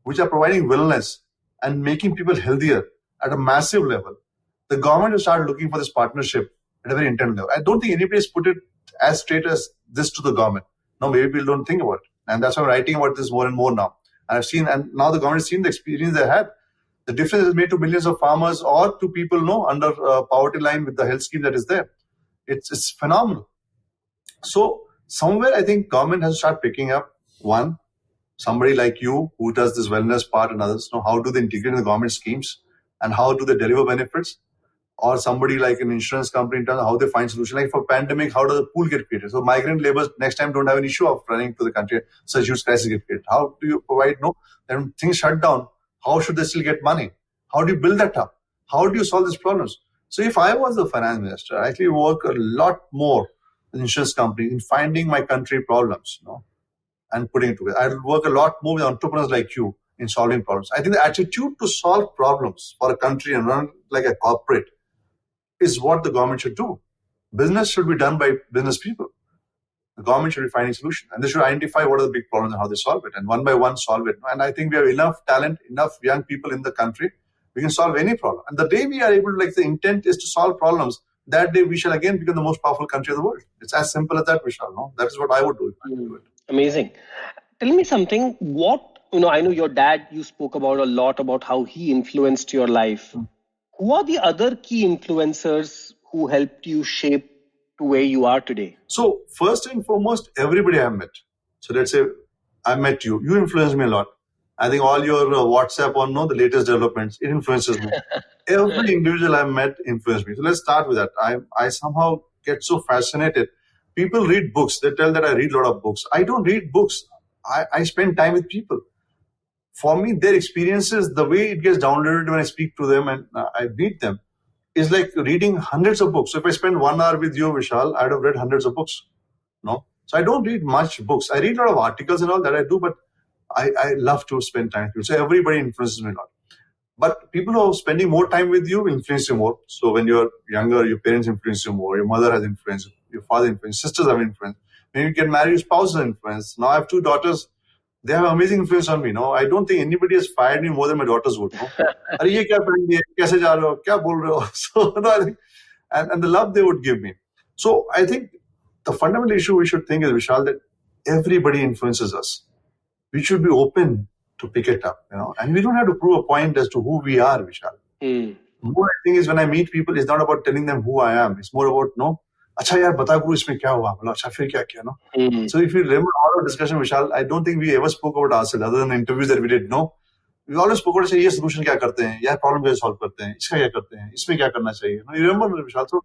which are providing wellness and making people healthier at a massive level. The government will start looking for this partnership at a very intense level. I don't think anybody has put it as straight as this to the government. No, maybe people don't think about it. And that's why I'm writing about this more and more now. And I've seen, and now the government has seen the experience they had. The difference is made to millions of farmers or to people under poverty line with the health scheme that is there. It's phenomenal. So somewhere I think government has to start picking up, one, somebody like you who does this wellness part and others, how do they integrate in the government schemes and how do they deliver benefits? Or somebody like an insurance company in terms of how they find solution. Like for pandemic, how does the pool get created? So migrant laborers next time don't have an issue of running to the country, such huge crisis get created. How do you provide, when things shut down, how should they still get money? How do you build that up? How do you solve these problems? So if I was the finance minister, I actually work a lot more with insurance companies in finding my country problems, and putting it together. I work a lot more with entrepreneurs like you in solving problems. I think the attitude to solve problems for a country and run like a corporate is what the government should do. Business should be done by business people. The government should be finding solutions. And they should identify what are the big problems and how they solve it. And one by one solve it. And I think we have enough talent, enough young people in the country. We can solve any problem. And the day we are able to, the intent is to solve problems, that day we shall again become the most powerful country of the world. It's as simple as that, Vishal. That is what I would do if I could do it. Amazing. Tell me something. I know your dad, you spoke about a lot about how he influenced your life. Who are the other key influencers who helped you shape to where you are today? So first and foremost, everybody I've met. So let's say I met you. You influenced me a lot. I think all your WhatsApp on the latest developments, it influences me. Every individual I've met influenced me. So let's start with that. I somehow get so fascinated. People read books. They tell that I read a lot of books. I don't read books. I spend time with people. For me, their experiences, the way it gets downloaded when I speak to them and I meet them, is like reading hundreds of books. So if I spend 1 hour with you, Vishal, I'd have read hundreds of books. So I don't read much books. I read a lot of articles and all that I do, but I love to spend time with you. So everybody influences me a lot. But people who are spending more time with you will influence you more. So when you're younger, your parents influence you more. Your mother has influence. Your father influence. Sisters have influence. When you get married, your spouse has influence. Now I have 2 daughters. they have amazing influence on me. No, I don't think anybody has fired me more than my daughters would. No, अरे ये क्या पहन लिया, कैसे जा रहे हो, क्या बोल रहे हो? So no, I think, and the love they would give me. So I think the fundamental issue we should think is, Vishal, that everybody influences us. We should be open to pick it up, and we don't have to prove a point as to who we are, Vishal. More I think is when I meet people, it's not about telling them who I am. It's more about, no, अच्छा यार बता गुरु इसमें क्या हुआ, बोला अच्छा फिर क्या किया, no. So if you remember our discussion, Vishal, I don't think we ever spoke about ourselves other than the interviews that we did. No, we always spoke about ये solution क्या करते हैं, यार problem कैसे solve करते हैं, इसका क्या करते हैं, इसमें क्या करना चाहिए. No, you remember, Vishal? So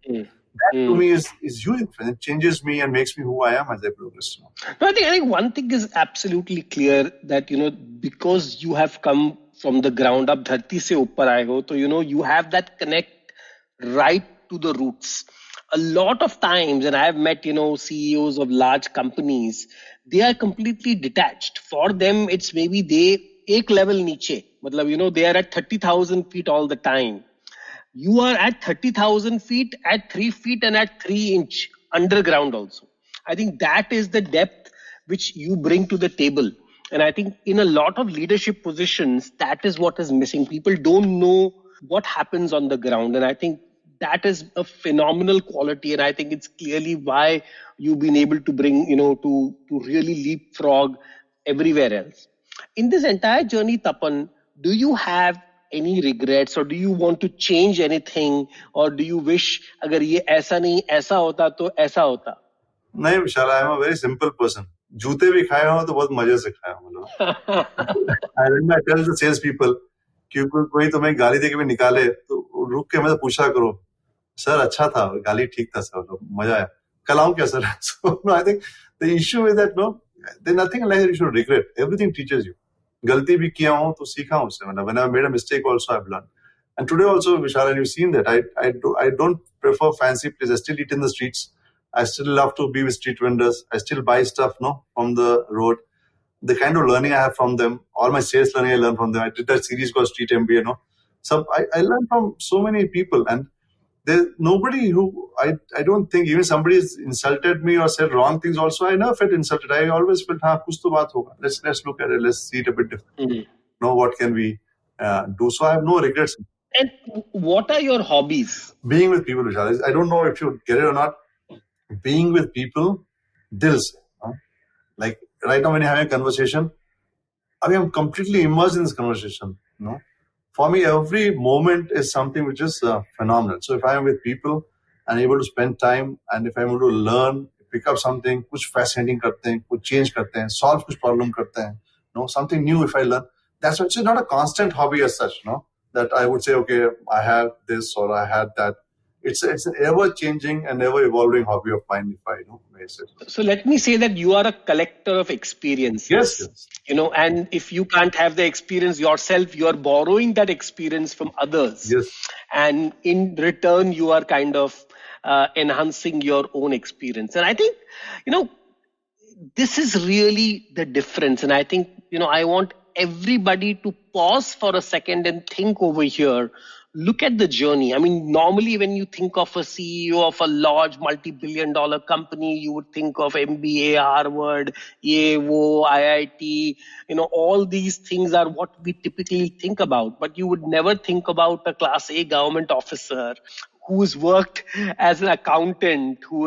that to me is huge. It changes me and makes me who I am as I progress. No, I think one thing is absolutely clear that because you have come from the ground up, धरती से ऊपर आए हो, तो you have that connect right to the roots. A lot of times, and I have met CEOs of large companies, they are completely detached. For them, it's maybe they एक level नीचे, मतलब they are at 30,000 feet all the time. You are at 30,000 feet, at 3 feet, and at 3 inch underground also. I think that is the depth which you bring to the table. And I think in a lot of leadership positions, that is what is missing. People don't know what happens on the ground. And I think that is a phenomenal quality. And I think it's clearly why you've been able to bring, to really leapfrog everywhere else. In this entire journey, Tapan, do you have any regrets, or do you want to change anything, or do you wish अगर ये ऐसा नहीं ऐसा होता तो ऐसा होता? नहीं विशाल, I am a very simple person. जूते भी खाए हो तो बहुत मजे से खाए हो. I tell the sales people कि कोई तुम्हें गाली देके भी निकाले तो रुक के मैं पूछा करो, सर अच्छा था, गाली ठीक था सर, मजा आया, कल आऊं क्या sir? So I think the issue is that there's nothing like that you should regret. Everything teaches you. गलती भी किया हूं तो सीखा हूं उससे. When I made a mistake also I've learned. And today also, Vishal, and you've seen that I don't prefer fancy places. I still eat in the streets. I still love to be with street vendors. I still buy stuff from the road. The kind of learning I have from them, all my sales learning I learned from them. I did that series called Street MBA. So I learned from so many people, and there's nobody who I don't think even somebody has insulted me or said wrong things also. I never felt insulted. I always felt, kuch to baat hoga. Let's look at it. Let's see it a bit different. What can we do? So I have no regrets. And what are your hobbies? Being with people, Vishal. I don't know if you get it or not. Being with people, dil se. Like right now when you're having a conversation, I'm completely immersed in this conversation. For me, every moment is something which is phenomenal. So if I am with people and able to spend time, and if I'm able to learn, pick up something, कुछ fascinating करते हैं, कुछ change करते हैं, solve कुछ problem करते हैं, something new if I learn, that's it's not a constant hobby as such, that I would say, okay, I have this or I had that. It's an ever-changing and ever-evolving hobby of mine, if I may say. So let me say that you are a collector of experiences. Yes. And if you can't have the experience yourself, you are borrowing that experience from others. Yes. And in return, you are kind of enhancing your own experience. And I think, this is really the difference. And I think, I want everybody to pause for a second and think over here. Look at the journey. I mean, normally when you think of a CEO of a large multi-billion-dollar company, you would think of MBA, Harvard, IIT, all these things are what we typically think about. But you would never think about a Class A government officer who's worked as an accountant, who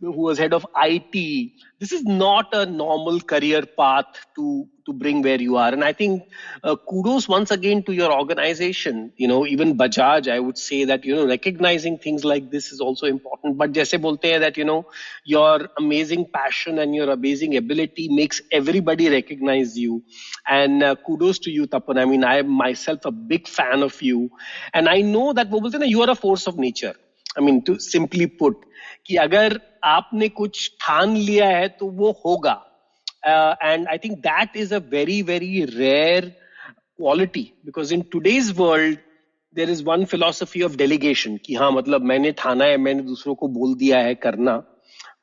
was head of IT. This is not a normal career path to bring where you are. And I think kudos once again to your organization. Even Bajaj, I would say that, recognizing things like this is also important. But jaise bolte hai that, your amazing passion and your amazing ability makes everybody recognize you. And kudos to you, Tapan. I mean, I am myself a big fan of you. And I know that you are a force of nature. I mean, to simply put, कि अगर आपने कुछ ठान लिया है तो वो होगा. And I think that is a very, very rare quality, because in today's world, there is one philosophy of delegation कि हाँ मतलब मैंने ठाना है, मैंने दूसरों को बोल दिया है करना.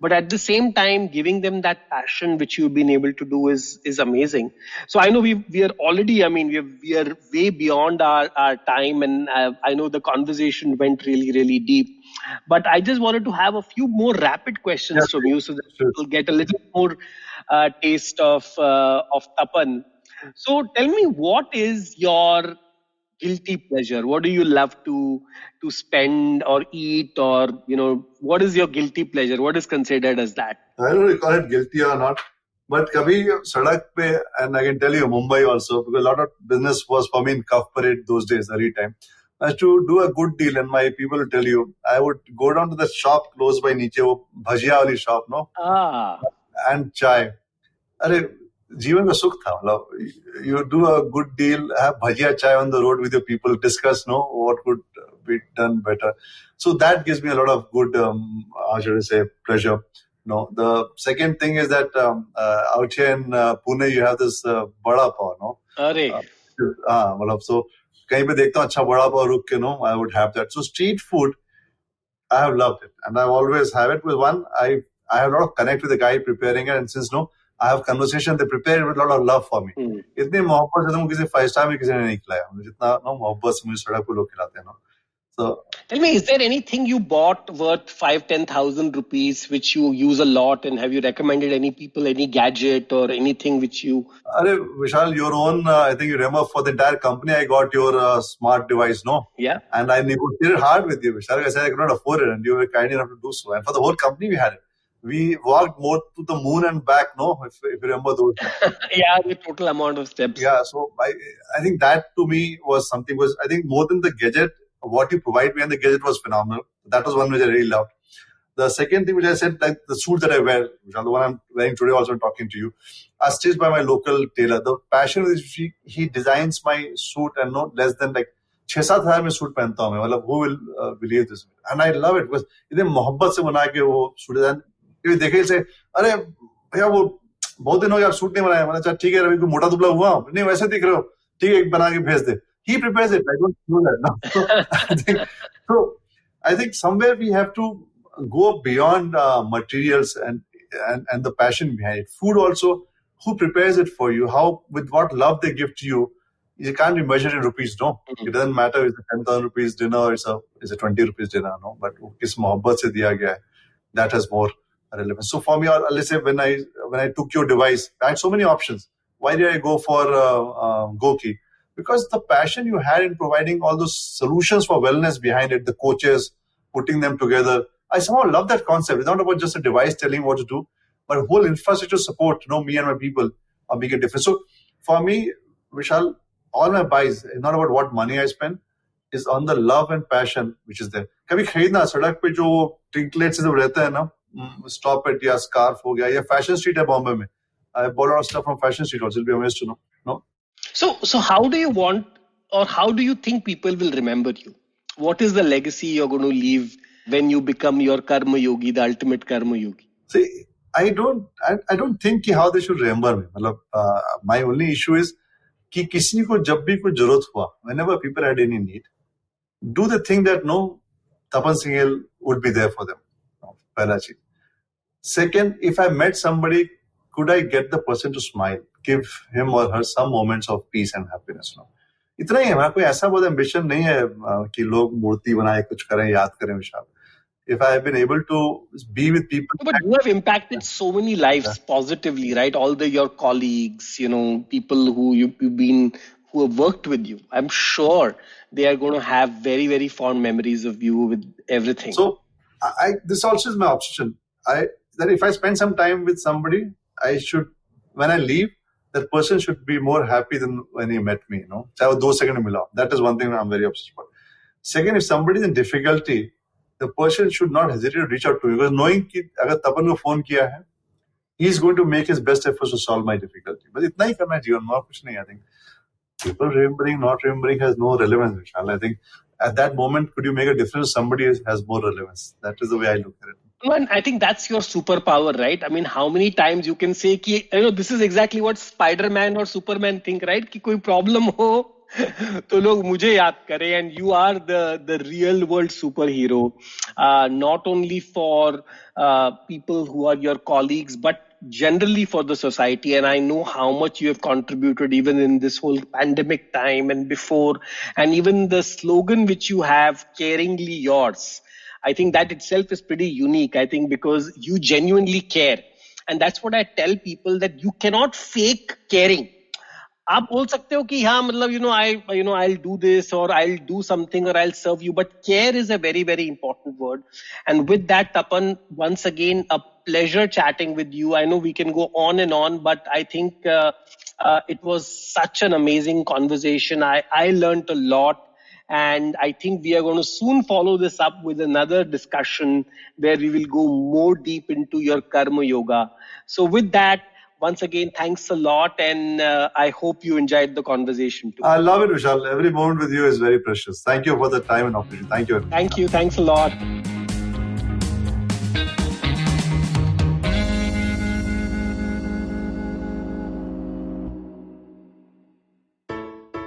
but at the same time giving them that passion which you've been able to do is amazing. So I know we are already, I mean, we are way beyond our time, and I know the conversation went really deep, but I just wanted to have a few more rapid Yeah, questions from you so that sure. people get a little more taste of Tapan. So tell me, what is your guilty pleasure? What do you love to spend or eat, or what is your guilty pleasure? What is considered as that? I don't recall it guilty or not, but kabhi sadak pe, and I can tell you Mumbai also, because a lot of business was for me in Cuff Parade those days, early time. As to do a good deal, and my people will tell you, I would go down to the shop close by niche, wo bhajia wali shop, no, and chai. अरे जीवन का सुख था मतलब you do a good deal, have bhajia chai on the road with your people, discuss what could be done better. So that gives me a lot of good how should I say, pleasure. The second thing is that out here in Pune you have this bada pav, अरे मतलब so कहीं पे देखता हूँ अच्छा बड़ा पाव रुक के I would have that. So street food, I have loved it, and I always have it. With one, I have a lot of connect with the guy preparing it, and since I have conversation, they prepare it with a lot of love for me. इतनी मोहब्बत से मुझे किसी 5 star में किसी ने नहीं खिलाया, जितना मोहब्बत से मुझे सड़क पे लोग खिलाते हैं So tell me, is there anything you bought worth 5,000-10,000 rupees which you use a lot, and have you recommended any people, any gadget or anything which you? Arey, Vishal, your own, I think you remember for the entire company, I got your smart device, no? Yeah. And I negotiated hard with you, Vishal. I said I could not afford it, and you were kind enough to do so. And for the whole company, we had it. We walked more to the moon and back, no? If you remember those. Yeah, the total amount of steps. Yeah, so I think that to me was something, was I think more than the gadget, what you provide me and the gadget was phenomenal. That was one which I really loved. The second thing which I said, like the suit that I wear, which are the one I'm wearing today also talking to you, are stitched by my local tailor. The passion with which he designs my suit, and no less than like 6-7 हजार में suit पहनता हूँ मैं, मतलब who will believe this? And I love it because इतने मोहब्बत से बना के वो सूट डिजाइन कभी देखे से, अरे भैया वो बहुत दिन हो गया आप सूट नहीं बनाया, मतलब ठीक है रवि को मोटा दुबला हुआ नहीं वैसे दिख रहे हो, ठीक है एक बना के भेज दे. He prepares it. I don't do that now. So I think somewhere we have to go beyond materials and the passion behind it. Food also, who prepares it for you, how, with what love they give to you, it can't be measured in rupees, no. It doesn't matter if it's a 10,000 rupees dinner or it's a 20 rupees dinner, no. But kis mohabbat se diya gaya hai, that has more relevance. So for me, let's say when I took your device, I had so many options. Why did I go for Goki? Because the passion you had in providing all those solutions for wellness behind it, the coaches, putting them together. I somehow love that concept. It's not about just a device telling what to do, but whole infrastructure support, me and my people are making a difference. So for me, Vishal, all my buys, it's not about what money I spend, is on the love and passion which is there. कभी खरीदना सड़क पे जो ट्रिंकलेट से जब रहता है ना, stop it या scarf हो गया या fashion street है बॉम्बे में. I bought a lot of stuff from fashion street also. You'll be amazed to know. No? So how do you want, or how do you think people will remember you? What is the legacy you're going to leave when you become your karma yogi, the ultimate karma yogi? See, I don't think how they should remember me. My only issue is कि किसी को जब भी कोई जरूरत हुआ, whenever people had any need, do they think that Tapan Singhel would be there for them? पहला चीज. Second, if I met somebody, could I get the person to smile, give him or her some moments of peace and happiness? इतना ही है. हमारा कोई ऐसा बहुत ambition नहीं है कि लोग मूर्ति बनाए कुछ करें याद करें विशाल. If I have been able to be with people, but you have impacted so many lives positively, right? All your colleagues, people who have worked with you. I'm sure they are going to have very, very fond memories of you with everything. So this also is my obsession. That if I spend some time with somebody, I should, when I leave, that person should be more happy than when he met me. चाहे वो 2 second में मिला. That is one thing I'm very obsessed about. Second, if somebody is in difficulty, the person should not hesitate to reach out to me, because knowing कि अगर तपन को phone किया है, he is going to make his best efforts to solve my difficulty. But इतना ही करना है जीवन में, और कुछ नहीं. I think people remembering, not remembering has no relevance, Vishal. I think at that moment, could you make a difference? Somebody has more relevance. That is the way I look at it. And I think that's your superpower, right? I mean, how many times you can say कि this is exactly what Spider-Man or Superman think, right? कि कोई problem हो तो लोग मुझे याद करें, and you are the real world superhero, not only for people who are your colleagues, but generally for the society. And I know how much you have contributed even in this whole pandemic time and before, and even the slogan which you have, caringly yours. I think that itself is pretty unique, I think, because you genuinely care. And that's what I tell people, that you cannot fake caring. आप बोल सकते हो कि हाँ मतलब I'll do this or I'll do something or I'll serve you, but care is a very, very important word. And with that, Tapan, once again, a pleasure chatting with you. I know we can go on and on, but I think it was such an amazing conversation. I learned a lot. And I think we are going to soon follow this up with another discussion where we will go more deep into your karma yoga. So with that, once again, thanks a lot, and I hope you enjoyed the conversation too. I love it, Vishal. Every moment with you is very precious. Thank you for the time and opportunity. Thank you. Thank you. Thanks a lot.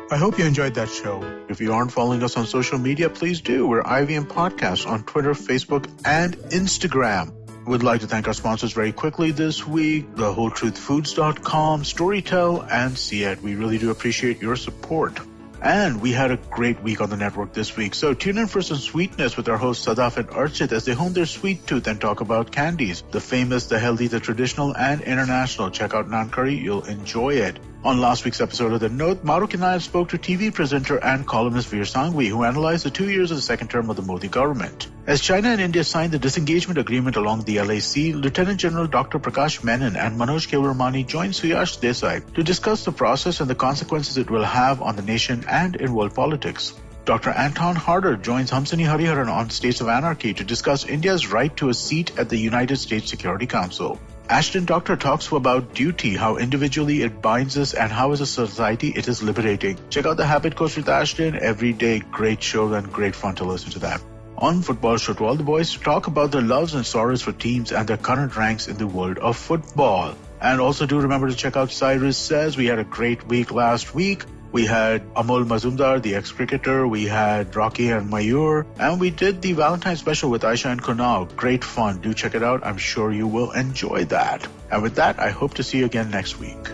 I hope you enjoyed that show. If you aren't following us on social media, please do. We're IVM Podcast on Twitter, Facebook, and Instagram. We'd like to thank our sponsors very quickly this week, thewholetruthfoods.com, Storytel, and Seat. We really do appreciate your support. And we had a great week on the network this week. So tune in for some sweetness with our hosts Sadaf and Archit as they hone their sweet tooth and talk about candies. The famous, the healthy, the traditional, and international. Check out Naan Curry. You'll enjoy it. On last week's episode of The Note, Maruk and I spoke to TV presenter and columnist Veer Sanghvi, who analyzed the 2 years of the second term of the Modi government. As China and India signed the disengagement agreement along the LAC, Lieutenant General Dr. Prakash Menon and Manoj Kewalramani joined Suyash Desai to discuss the process and the consequences it will have on the nation and in world politics. Dr. Anton Harder joins Hamsini Hariharan on States of Anarchy to discuss India's right to a seat at the United States Security Council. Ashton Doctor talks about duty, how individually it binds us and how as a society it is liberating. Check out the Habit Coach with Ashton. Every day, great show and great fun to listen to that. On Football Show, to all the boys to talk about their loves and sorrows for teams and their current ranks in the world of football. And also do remember to check out Cyrus Says. We had a great week last week. We had Amol Mazumdar, the ex-cricketer. We had Rocky and Mayur. And we did the Valentine's special with Aisha and Kunal. Great fun. Do check it out. I'm sure you will enjoy that. And with that, I hope to see you again next week.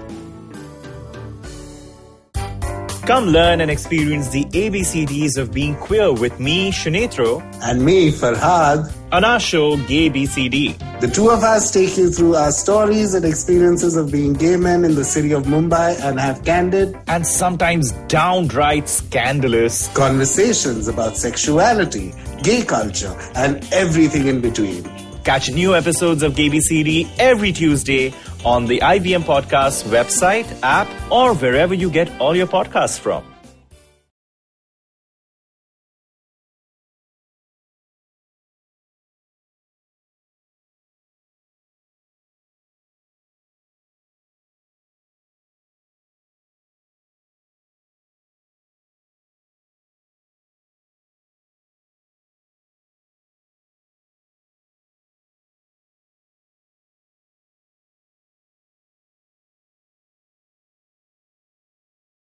Come learn and experience the ABCDs of being queer with me, Shunetro. And me, Farhad. On our show, Gay BCD. The two of us take you through our stories and experiences of being gay men in the city of Mumbai and have candid and sometimes downright scandalous conversations about sexuality, gay culture, and everything in between. Catch new episodes of Gay BCD every Tuesday on the IVM Podcast website, app, or wherever you get all your podcasts from.